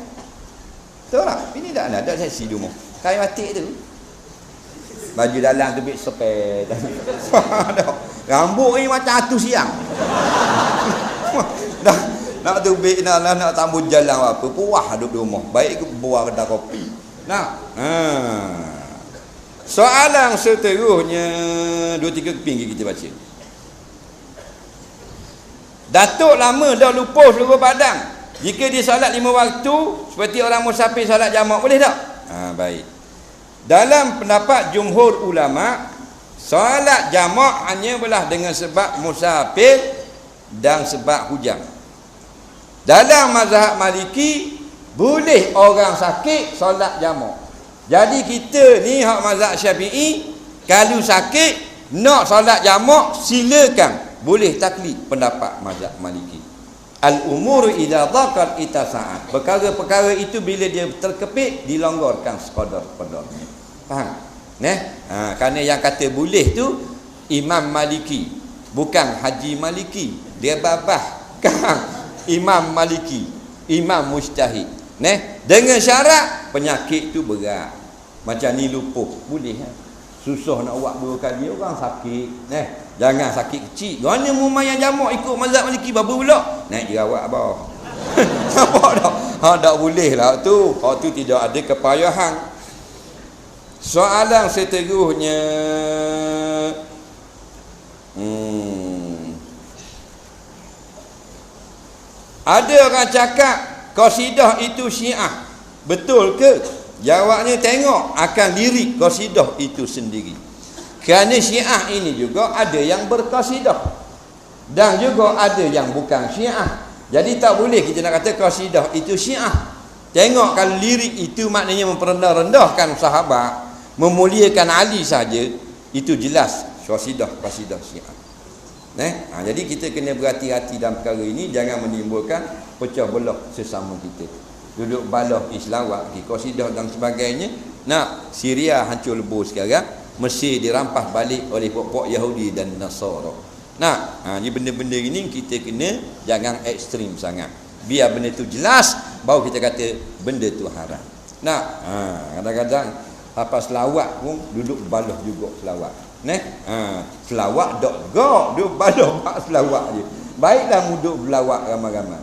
Betul tak? Bini dak ada seksi rumah. Kain batik tu. Baju dalam tu bik sepet. Rambut ni macam atu siang. Dah nak tu bik nak tambun jalan apa, puah duduk di rumah. Baik ke buah kedai kopi. Soalan seterusnya 2-3 keping kita baca. Datuk lama dah lupa seluruh badan. Jika dia solat 5 waktu seperti orang musafir solat jamak, boleh tak? Baik. Dalam pendapat jumhur ulama, Solat jamak hanya belah dengan sebab musafir dan sebab hujan. Dalam mazhab Maliki boleh orang sakit solat jamak. Jadi kita ni hak mazhab Syafi'i, kalau sakit nak solat jamak silakan, boleh taklid pendapat mazhab Maliki. Al-umuru idza dhaqat itasa'at. Perkara-perkara itu bila dia terkepit dilonggarkan sekadar-kadarnya. Faham? Kerana yang kata boleh tu Imam Maliki, bukan Haji Maliki. Dia babahkan Imam Maliki, Imam Mujtahid. Dengan syarat penyakit tu berat. Macam ni lupuh, boleh kan? Susah nak buat 2 kali, orang sakit. Jangan sakit kecil. Mana mumayang jamak ikut mazhab Maliki babu pula. Naik jerawat abah. Nampak tak? Tak boleh lah tu. Hak tu tidak ada kepayahan. Soalan seterusnya. Ada orang cakap qasidah itu Syiah. Betul ke? Jawabnya tengok akan lirik qasidah itu sendiri. Kerana Syiah ini juga ada yang berqasidah dan juga ada yang bukan Syiah. Jadi tak boleh kita nak kata qasidah itu Syiah. Tengok kalau lirik itu maknanya memperendah-rendahkan sahabat, memuliakan Ali saja, itu jelas qasidah Syiah. Jadi kita kena berhati-hati dalam perkara ini, jangan menimbulkan pecah belah sesama kita. Duduk balah Islam wakil qasidah dan sebagainya. Syria hancur lebur sekarang. Mesir dirampas balik oleh pokok Yahudi dan Nasara. Ni benda-benda ini kita kena jangan ekstrim sangat. Biar benda tu jelas, baru kita kata benda tu haram. Kadang-kadang apa selawat pun duduk balah juga selawat. Selawat duduk balah bak selawat je. Baiklah duduk berlawak ramai-ramai.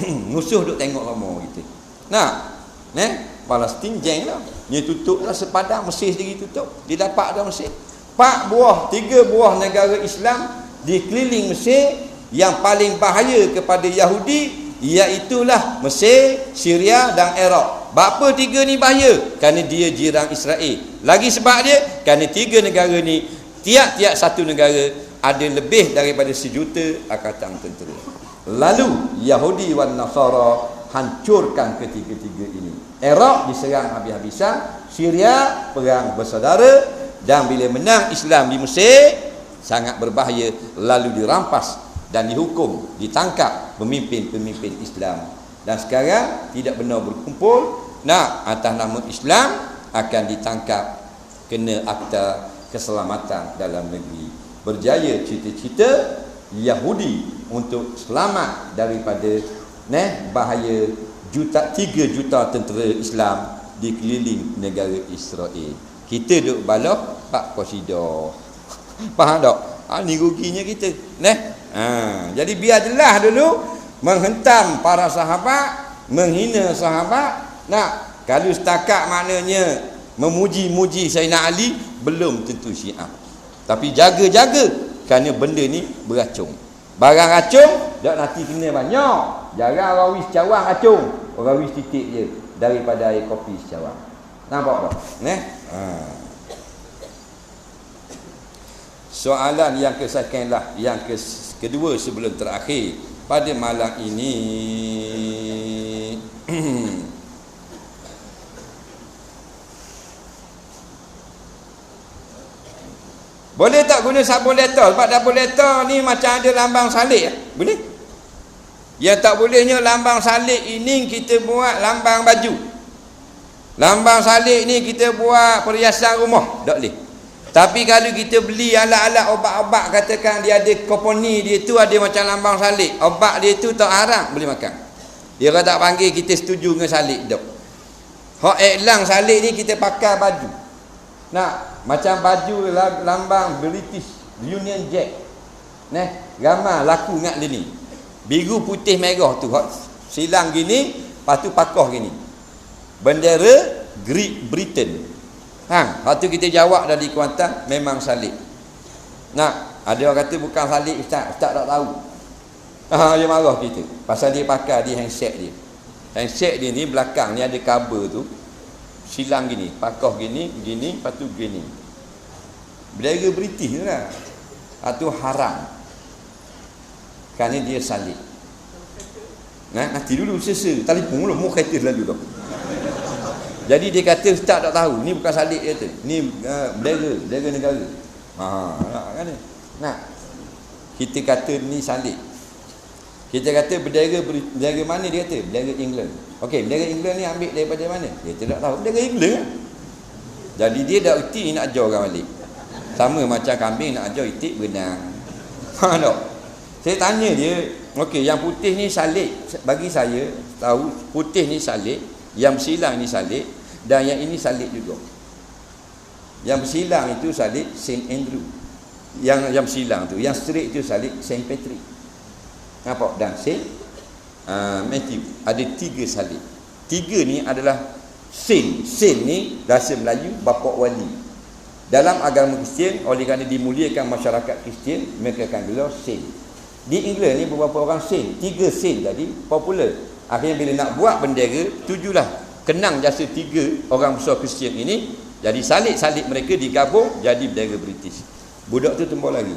Musuh duk tengok lama kita. Palestin jeng lah. Dia tutup lah sepadan, Mesir sendiri tutup. Dia dapat dah Mesir. 3 buah negara Islam di keliling Mesir yang paling bahaya kepada Yahudi, iaitulah Mesir, Syria dan Iraq. Bapa 3 ni bahaya? Kerana dia jiran Israel. Lagi sebab dia, kerana 3 negara ni, tiap-tiap satu negara ada lebih daripada 1 juta angkatan tentera. Lalu Yahudi wan Nasara hancurkan ketiga-tiga ini. Iraq diserang habis-habisan, Syria perang bersaudara, dan bila menang Islam di Mesir sangat berbahaya, lalu dirampas dan dihukum, ditangkap pemimpin-pemimpin Islam. Dan sekarang tidak benar berkumpul, atas nama Islam akan ditangkap, kena akta keselamatan dalam negeri. Berjaya cita-cita Yahudi untuk selamat daripada bahaya 3 juta tentera Islam di keliling negara Israel. Kita duk balok pak qasidah. Faham tak? Ni ruginya kita. Jadi biar jelas dulu, menghentam para sahabat, menghina sahabat. Kalau setakat maknanya memuji-muji Sayyidina Ali, belum tentu Syiah. Tapi jaga-jaga, kerana benda ni beracun. Barang racun dak nanti kena banyak. Jarang orang wis cawang racun, orang wis titik je daripada air kopi secawang. Nampak tak? Soalan yang kesekian lah, yang kedua sebelum terakhir pada malam ini. Boleh tak guna sabun Dettol? Sebab sabun Dettol ni macam ada lambang salib. Boleh? Yang tak bolehnya lambang salib ini kita buat lambang baju. Lambang salib ni kita buat perhiasan rumah. Tak boleh. Tapi kalau kita beli alat-alat obat-obat, katakan dia ada komponi dia tu ada macam lambang salib, obat dia tu tak haram, boleh makan. Dia kata tak panggil kita setuju dengan salib tak. Hak iklan salib ni kita pakai baju. Macam baju lambang British Union Jack. Gambar laku ingat dia ni. Biru putih merah tu hak silang gini, lepas tu pakoh gini. Bendera Great Britain. Lepas tu kita jawab dari Kuantan memang salib. Ada orang kata bukan salib Ustaz tak tahu. Dia marah kita pasal dia pakai di handset dia. Handset dia ni belakang ni ada kabel tu, silang gini, pakoh gini, lepas tu gini. Bendera British tu lah. Itu haram. Kerana dia salib. Nanti dulu sesa. Telefon dulu. Mau kereta selalu tu. Jadi dia kata Ustaz tak tahu. Ni bukan salib dia kata. Ni bendera negara. Kan ni? Kita kata ni salib. Kita kata bendera mana dia kata? Bendera England. Okey, bendera England ni ambil daripada mana? Dia tidak tahu. Bendera England kan? Jadi dia dah itik nak ajar orang balik. Sama macam kambing nak ajar itik berenang. Faham tak? Saya tanya dia, okey, yang putih ni salib. Bagi saya tahu putih ni salib, yang bersilang ni salib, dan yang ini salib juga. Yang bersilang itu salib Saint Andrew. Yang bersilang tu, yang straight itu salib Saint Patrick. Nampak? Dan Saint Matthew. Ada 3 salib. 3 ni adalah Saint. Saint ni bahasa Melayu bapa wali. Dalam agama Kristian, oleh kerana dimuliakan masyarakat Kristian, mereka akan gelar Saint. Di England ni beberapa orang Saint. 3 Saint tadi popular. Akhirnya bila nak buat bendera, tujulah kenang jasa 3 orang besar Kristian ini. Jadi salib-salib mereka digabung jadi bendera British. Budak tu tembak lagi.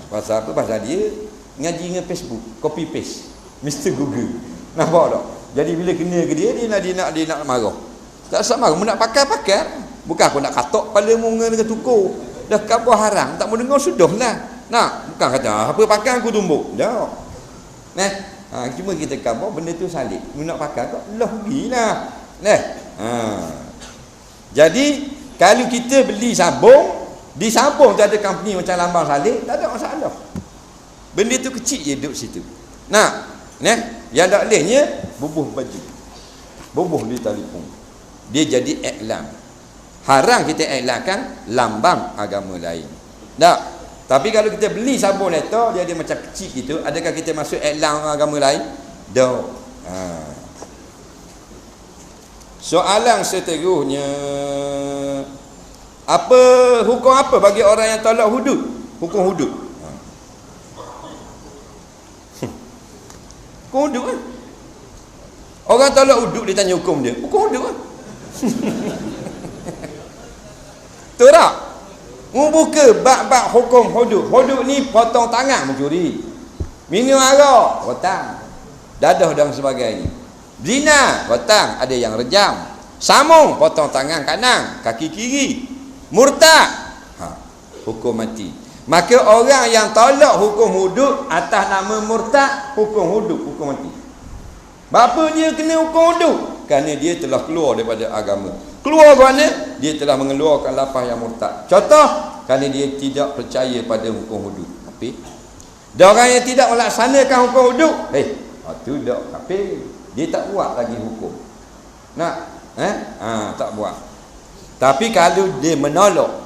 Pasal apa? Pasal dia ngaji dengan Facebook, copy paste, Mr. Google. Nampak tak? Jadi bila kena ke dia nak marah. Tak usah marah, nak pakai. Bukan aku nak katok kepala mu dengan tukur. Dah khabar haram, tak mau dengar sudahlah. Bukan kata apa pakai aku tumbuk. Dah. Cuma kita khabar benda tu salib. Mu nak pakai kau lah pergilah. Jadi kalau kita beli sabung, di sabung tu ada company macam lambang salib, tak ada masalah. Benda tu kecil je duduk situ. Yang tak bolehnya bubuh baju. Bubuh di telefon. Dia jadi iklan. Haram kita iklankan lambang agama lain. Tak. Tapi kalau kita beli sabun letter, dia ada macam kecil gitu, adakah kita masuk iklan agama lain? Tak. Soalan seterusnya, hukum apa bagi orang yang tolak hudud? Hukum hudud. Hukum hudud kan? Orang tolak hudud dia tanya hukum dia. Hukum hudud kan? Betul tak? Buka bab-bab hukum hudud. Hudud ni potong tangan mencuri, minum arak, potong dadah dan sebagainya. Zina, potong, ada yang rejam. Sambung, potong tangan kanan, kaki kiri. Murtad, hukum mati. Maka orang yang tolak hukum hudud atas nama murtad, hukum hudud, hukum mati. Bapa dia kena hukum hudud? Kerana dia telah keluar daripada agama. Keluar kerana dia telah mengeluarkan lafaz yang murtad. Contoh, kerana dia tidak percaya pada hukum hudud. Tapi dan orang yang tidak melaksanakan hukum hudud, itu dak kafir. Dia tak buat lagi hukum. Tak buat. Tapi kalau dia menolak,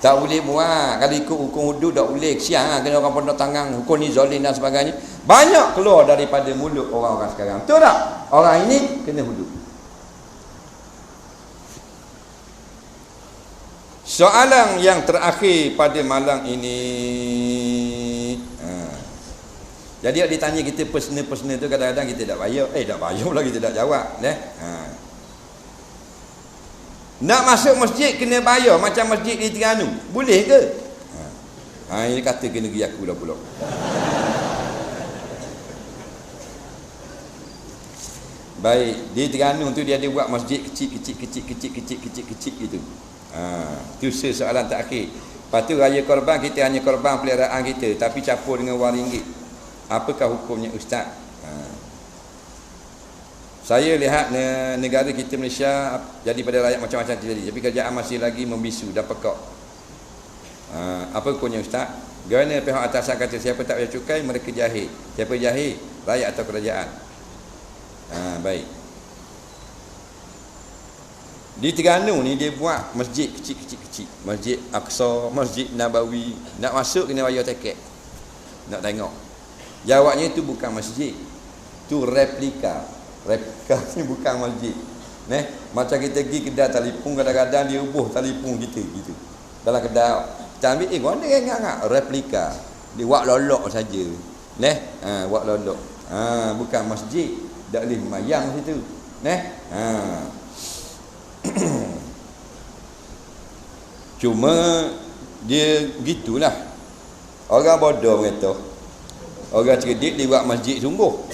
tak boleh buat. Kalau ikut hukum hudud tak boleh. Kesian kena orang potong tangan, hukum ni zalim dan sebagainya. Banyak keluar daripada mulut orang-orang sekarang. Betul tak? Orang ini kena hudud. Soalan yang terakhir pada malam ini. Jadi dia tanya kita personal tu, kadang-kadang kita tak bayar. Tak bayar pula kita tak jawab. Nak masuk masjid kena bayar macam masjid di Terengganu. Boleh ke? Dia kata kena pergi aku dah pula. Baik, di Terengganu tu dia ada buat masjid kecil gitu. Itu soalan terakhir. Lepas tu raya korban, kita hanya korban peliharaan kita, tapi campur dengan wang ringgit. Apakah hukumnya Ustaz? Saya lihat negara kita Malaysia jadi pada rakyat macam-macam terjadi, tapi kerajaan masih lagi membisu dan pekak. Apa hukumnya Ustaz? Kerana pihak atasan kata siapa tak bayar cukai mereka jahil. Siapa jahil? Rakyat atau kerajaan? Baik. Di Terengganu ni dia buat masjid kecil-kecil. Masjid Aqsa, Masjid Nabawi. Nak masuk kena bayar tiket. Nak tengok. Jawabnya itu bukan masjid. Itu replika. Replika ni bukan masjid. Macam kita pergi kedai telefon, kadang-kadang dia ubuh telefon kita gitu. Dalam kedai kita ambil, kau ni ingat-ingat replika. Dia buat lolok saja. Buat lolok. Bukan masjid. Tak boleh mayang situ. Cuma dia gitulah. Orang bodoh kata. Orang cerdik dia buat masjid sungguh.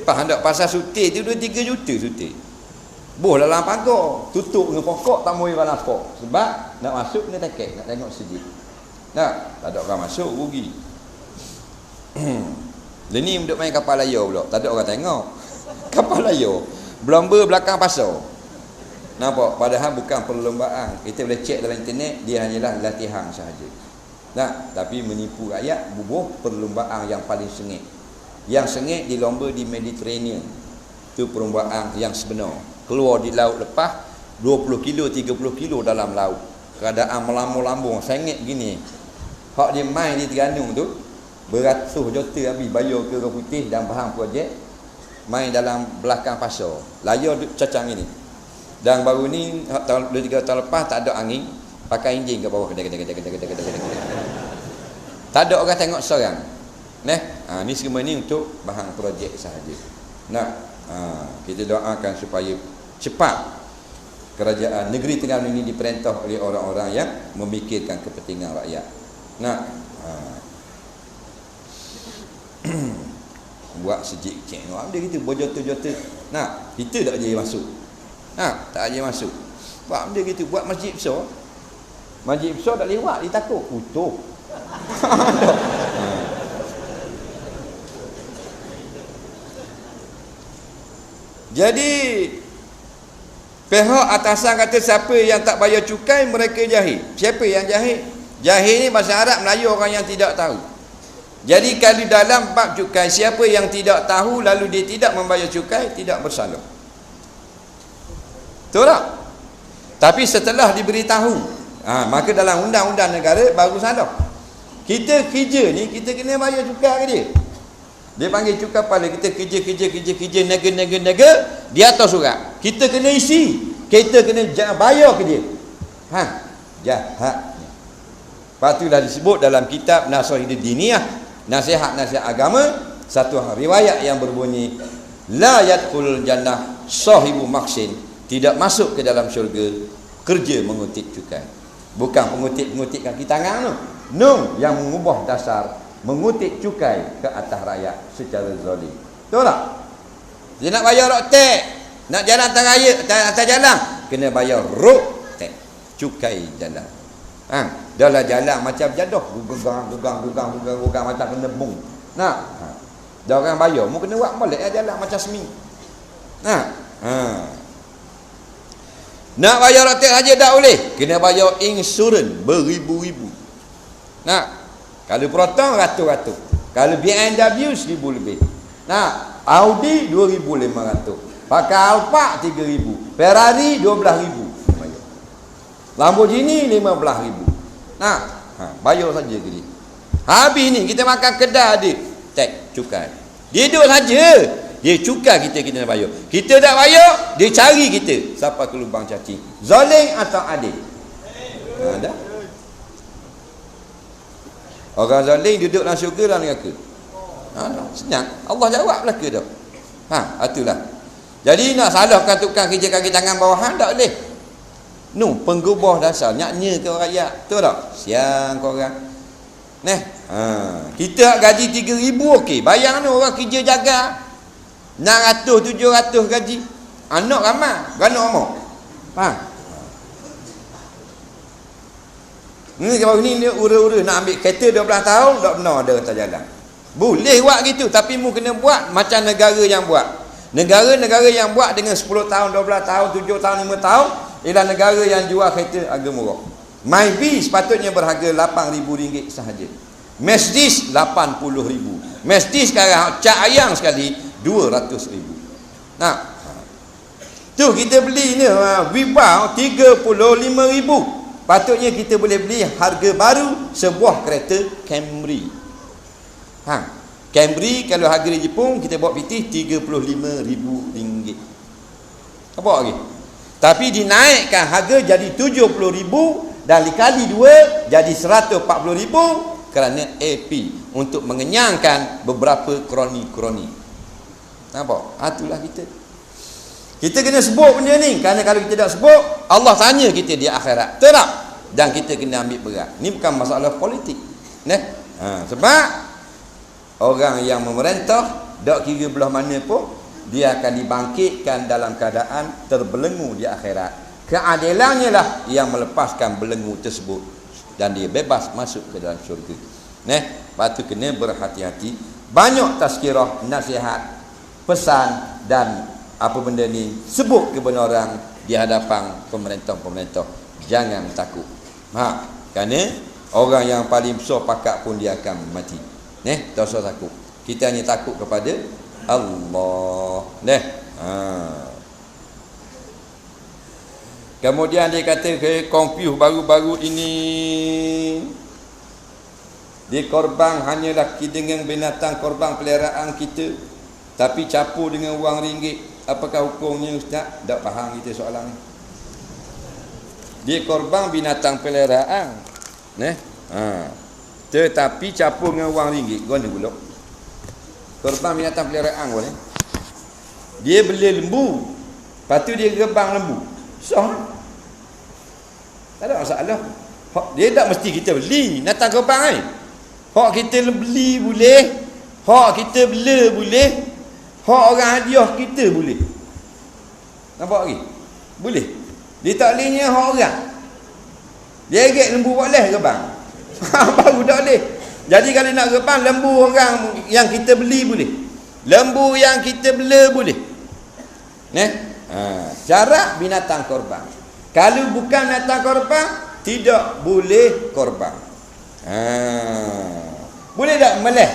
Faham tak? Pasal sutir tu 2-3 juta sutir. Boh dalam pagar, tutup dengan pokok tak mau orang nampak. Sebab nak masuk kena tekek, nak tengok sejid. Nah, tak ada orang masuk rugi. Dia ni duduk main kapal layar pula, tak ada orang tengok. Kapal layar berlomba belakang pasar. Nampak? Padahal bukan perlombaan. Kita boleh cek dalam internet, dia hanyalah latihan sahaja. Nah, tapi menipu rakyat, bubuh perlombaan yang paling sengit. Yang sengit di lomba di Mediterranean. Itu perlombaan yang sebenar. Keluar di laut lepas 20 kilo 30 kilo dalam laut, keadaan melambung-lambung sengit gini. Hak dia main di Terengganu tu beratus juta habis bayar ke Orang Putih dan bahan projek, main dalam belakang pasar layar cacang ini. Dan baru ni tahun 2-3 tahun lepas tak ada angin, pakai enjin ke bawah, tak ada orang tengok seorang. Ni semua ni untuk bahan projek sahaja. Kita doakan supaya cepat kerajaan negeri Terengganu ini diperintah oleh orang-orang yang memikirkan kepentingan rakyat. Buat sejik cek dia kita berjota-jota. Kita tak jadi masuk. Tak jadi masuk. Buat benda gitu, buat masjid besar. Masjid besar tak lewat, dia takut utuh. Jadi pihak atasan kata siapa yang tak bayar cukai mereka jahil. Siapa yang jahil? Jahil ni bahasa Arab Melayu orang yang tidak tahu. Jadi kalau dalam bab cukai, siapa yang tidak tahu lalu dia tidak membayar cukai, tidak bersalah. Betul tak? Tapi setelah diberitahu, maka dalam undang-undang negara baru salah. Kita kerja ni kita kena bayar cukai ke dia? Dia panggil cukai kepala, kita kerja nega di atas surat. Kita kena isi, kita kena bayar ke dia. Jahat. Patulah disebut dalam kitab Nasihat Diniyah, nasihat-nasihat agama, satu riwayat yang berbunyi la yadkhulul jannah sahibu maksin, tidak masuk ke dalam syurga kerja mengutip cukai. Bukan pengutip kaki tangan tu. Yang mengubah dasar mengutip cukai ke atas rakyat secara zalim. Betul tak? Dia nak bayar rotek, nak jalan atas jalan, kena bayar rotek, cukai jalan. Dah lah jalan macam jadah, gugang macam kena bung. Dah orang bayar, mu kena buat balik jalan macam semi. Nak bayar rotek saja tak boleh, kena bayar insurans beribu-ribu. Kalau Proton ratus-ratus, kalau BMW 1,000 lebih. Audi 2,500, pakai Alfa 3,000, Ferrari 12,000 bayar. Lamborghini 15,000. Bayar saja ke dia. Habis ni kita makan kedai dia, tag cukai. Dia duduk saja, dia cukai kita kena bayar. Kita tak bayar, dia cari kita sampai ke lubang cacing. Zalim atau adil? Dah. Orang zalim duduk dalam syurga dan neraka. Senang. Allah jawab lah ke dah. Itulah. Jadi nak salahkan tukang kerja kaki tangan bawahan tak boleh. Penggubah dasar nyaknya ke rakyat. Betul tak? Siang korang. Kita gaji 3,000 okey. Bayang ni orang kerja jaga 600 700 gaji. Anak ramai, beranak ramai. Kalau ni dia ura-ura nak ambil kereta 12 tahun tak benar ada atas jalan. Boleh buat gitu, tapi mu kena buat macam negara yang buat. Negara-negara yang buat dengan 10 tahun, 12 tahun, 7 tahun, 5 tahun ialah negara yang jual kereta harga murah. Myvi sepatutnya berharga RM8,000 sahaja. Mercedes RM80,000. Mercedes sekarang cat ayam sekali RM200,000. Tu kita beli ni Viva RM35,000. Patutnya kita boleh beli harga baru sebuah kereta Camry. Camry kalau harga di Jepun kita bawa pitih RM35,000. Apa lagi? Tapi dinaikkan harga jadi RM70,000 dan dikali 2 jadi RM140,000 kerana AP untuk mengenyangkan beberapa kroni-kroni. Nampak? Itulah kita. Kita kena sebut benda ni, kerana kalau kita tak sebut Allah tanya kita di akhirat. Betul tak? dan kita kena ambil berat. Ni bukan masalah politik. Sebab orang yang memerintah, tak kira belah mana pun, dia akan dibangkitkan dalam keadaan terbelenggu di akhirat. Keadilannya lah yang melepaskan belenggu tersebut dan dia bebas masuk ke dalam syurga. Lepas tu kena berhati-hati. Banyak tazkirah, nasihat, pesan dan apa benda ni, sebut kebenaran di hadapan pemerintah-pemerintah. Jangan takut. Kerana orang yang paling besar pakat pun dia akan mati. Tak usah takut. Kita hanya takut kepada Allah. Kemudian dia kata confuse baru-baru ini, dia korban hanyalah dengan binatang korban peliharaan kita, tapi capur dengan wang ringgit. Apakah hukumnya Ustaz? Tak faham kita soalan ni. Dia korban binatang peliharaan, tetapi capur dengan wang ringgit. Guna pula korban binatang peliharaan boleh. Dia beli lembu, lepas tu dia rebang lembu, sah, tak ada masalah. Dia tak mesti kita beli binatang korban hak kita beli boleh, hak kita bela boleh, hak orang hadiah kita boleh. Nampak lagi? Boleh. Dia tak bolehnya hak orang. Dia agak lembu boleh rebang. Baru tak boleh. Jadi kalau nak rebang lembu orang yang kita beli boleh. Lembu yang kita bela boleh. Syarat binatang korban. Kalau bukan binatang korban, tidak boleh korban. Boleh tak meleh?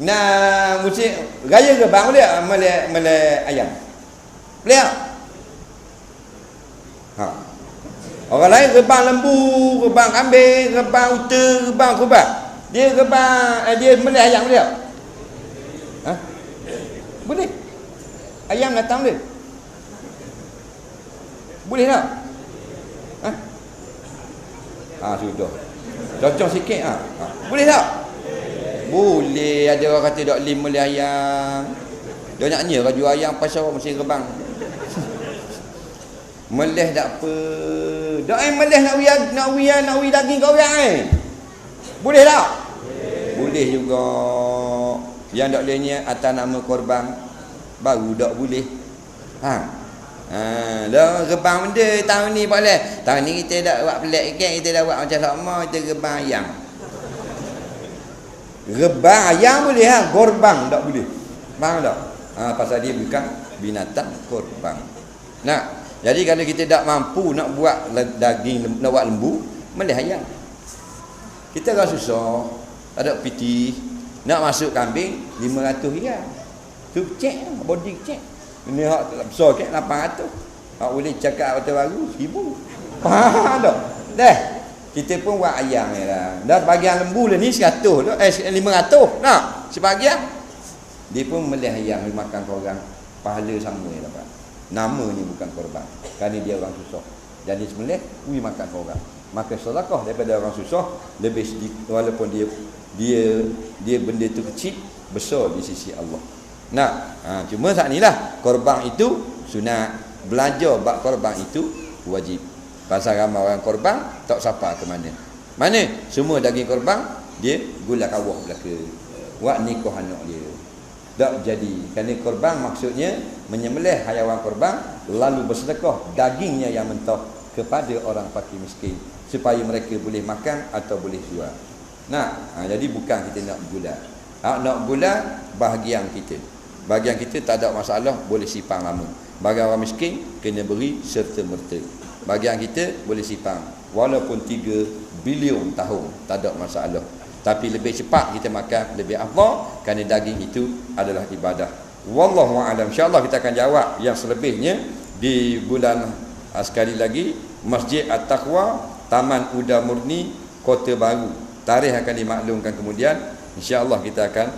Nah, musim raya rebang boleh tak meleh ayam? Boleh tak? Orang lain rebang lembu, rebang kambing, rebang unta, rebang kurban. Dia rebang, dia melih ayam boleh tak? Boleh. Ayam datang boleh. Boleh tak? Sudah. Cocok sikit boleh tak? Boleh. Ada orang kata tak boleh melih ayam. Dia nak jual ayam pasal orang mesti rebang. Melih tak apa. Dak melih nak wi daging kau orang boleh tak? Boleh juga. Yang tak bolehnya atas nama korban baru tak boleh. Dah rebang benda tahun ni boleh. Tahun ni kita dah buat pelik kan, kita dah buat macam sama, kita rebang ayam. Rebang ayam boleh korban tak boleh. Faham tak? Pasal dia bukan binatang korban. Jadi kalau kita tak mampu nak buat daging, nak buat lembu, melih ayam. Kita agak susah, ada piti, nak masuk kambing 500 riyal. Tu cek, body cek. Ini hak besar ke 800. Hak boleh cakap hotel baru 1000. Faham tak? Dah. Kita pun buat ayam ni lah. Dah bahagian lembu lah ni 100 tu, 500. Nak sebahagian. Dia pun melih ayam makan korang. Pahala sama ni dapat. Nama ni bukan korban. Kerana dia orang susah. Jadi sembelih, makan korang. Maka sedekah daripada orang susah lebih sedikit, walaupun dia benda tu kecil, besar di sisi Allah. Cuma saat inilah korban itu sunat. Belajar bab korban itu wajib. Pasal ramai orang korban tak sapa ke mana. Mana semua daging korban dia gula kawah belaka. Buat nikah anak dia. Tak jadi. Kerana korban maksudnya menyembelih haiwan korban lalu bersedekah dagingnya yang mentah kepada orang fakir miskin supaya mereka boleh makan atau boleh jual. Jadi bukan kita nak gula. Nak gula bahagian kita. Bahagian kita tak ada masalah, boleh simpan lama. Bagi orang miskin kena beri serta merta. Bahagian kita boleh simpan walaupun 3 bilion tahun, tak ada masalah. Tapi lebih cepat kita makan lebih afdal kerana daging itu adalah ibadah. Wallahu a'lam. Insya-Allah kita akan jawab yang selebihnya di bulan sekali lagi Masjid At-Taqwa, Taman Uda Murni, Kota Baru. Tarikh akan dimaklumkan kemudian. Insya-Allah kita akan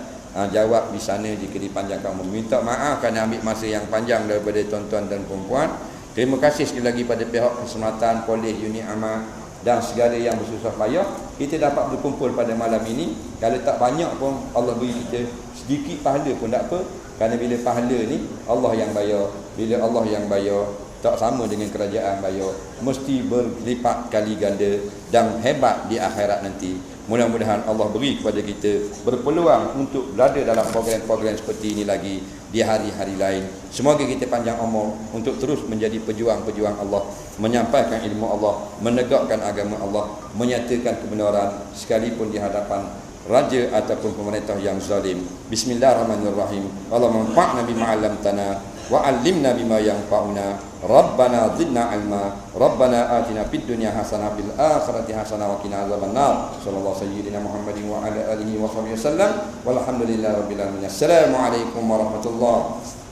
jawab di sana jika dipanjangkan. Minta maaf kerana ambil masa yang panjang daripada tuan-tuan dan puan-puan. Terima kasih sekali lagi pada pihak Keselamatan Polis Unit Amal dan segala yang bersusah payah kita dapat berkumpul pada malam ini. Kalau tak banyak pun Allah beri kita sedikit pahala pun tak apa, kerana bila pahala ni Allah yang bayar. Bila Allah yang bayar tak sama dengan kerajaan bayar, mesti berlipat kali ganda dan hebat di akhirat nanti. Mudah-mudahan Allah beri kepada kita berpeluang untuk berada dalam program-program seperti ini lagi di hari-hari lain. Semoga kita panjang umur untuk terus menjadi pejuang-pejuang Allah, menyampaikan ilmu Allah, menegakkan agama Allah, menyatakan kebenaran sekalipun di hadapan raja ataupun pemerintah yang zalim. Bismillahirrahmanirrahim. Allahumma anfa'na bima 'allamtana wa 'allimna bima yanfa'una. Rabbana zidna 'ilma. Rabbana atina fid dunya hasanah fil akhirati hasanah wa qina azabannar. Sallallahu sayyidina Muhammadin wa ala alihi wa sahbihi wasallam. Walhamdulillahirabbil alamin. Assalamualaikum warahmatullahi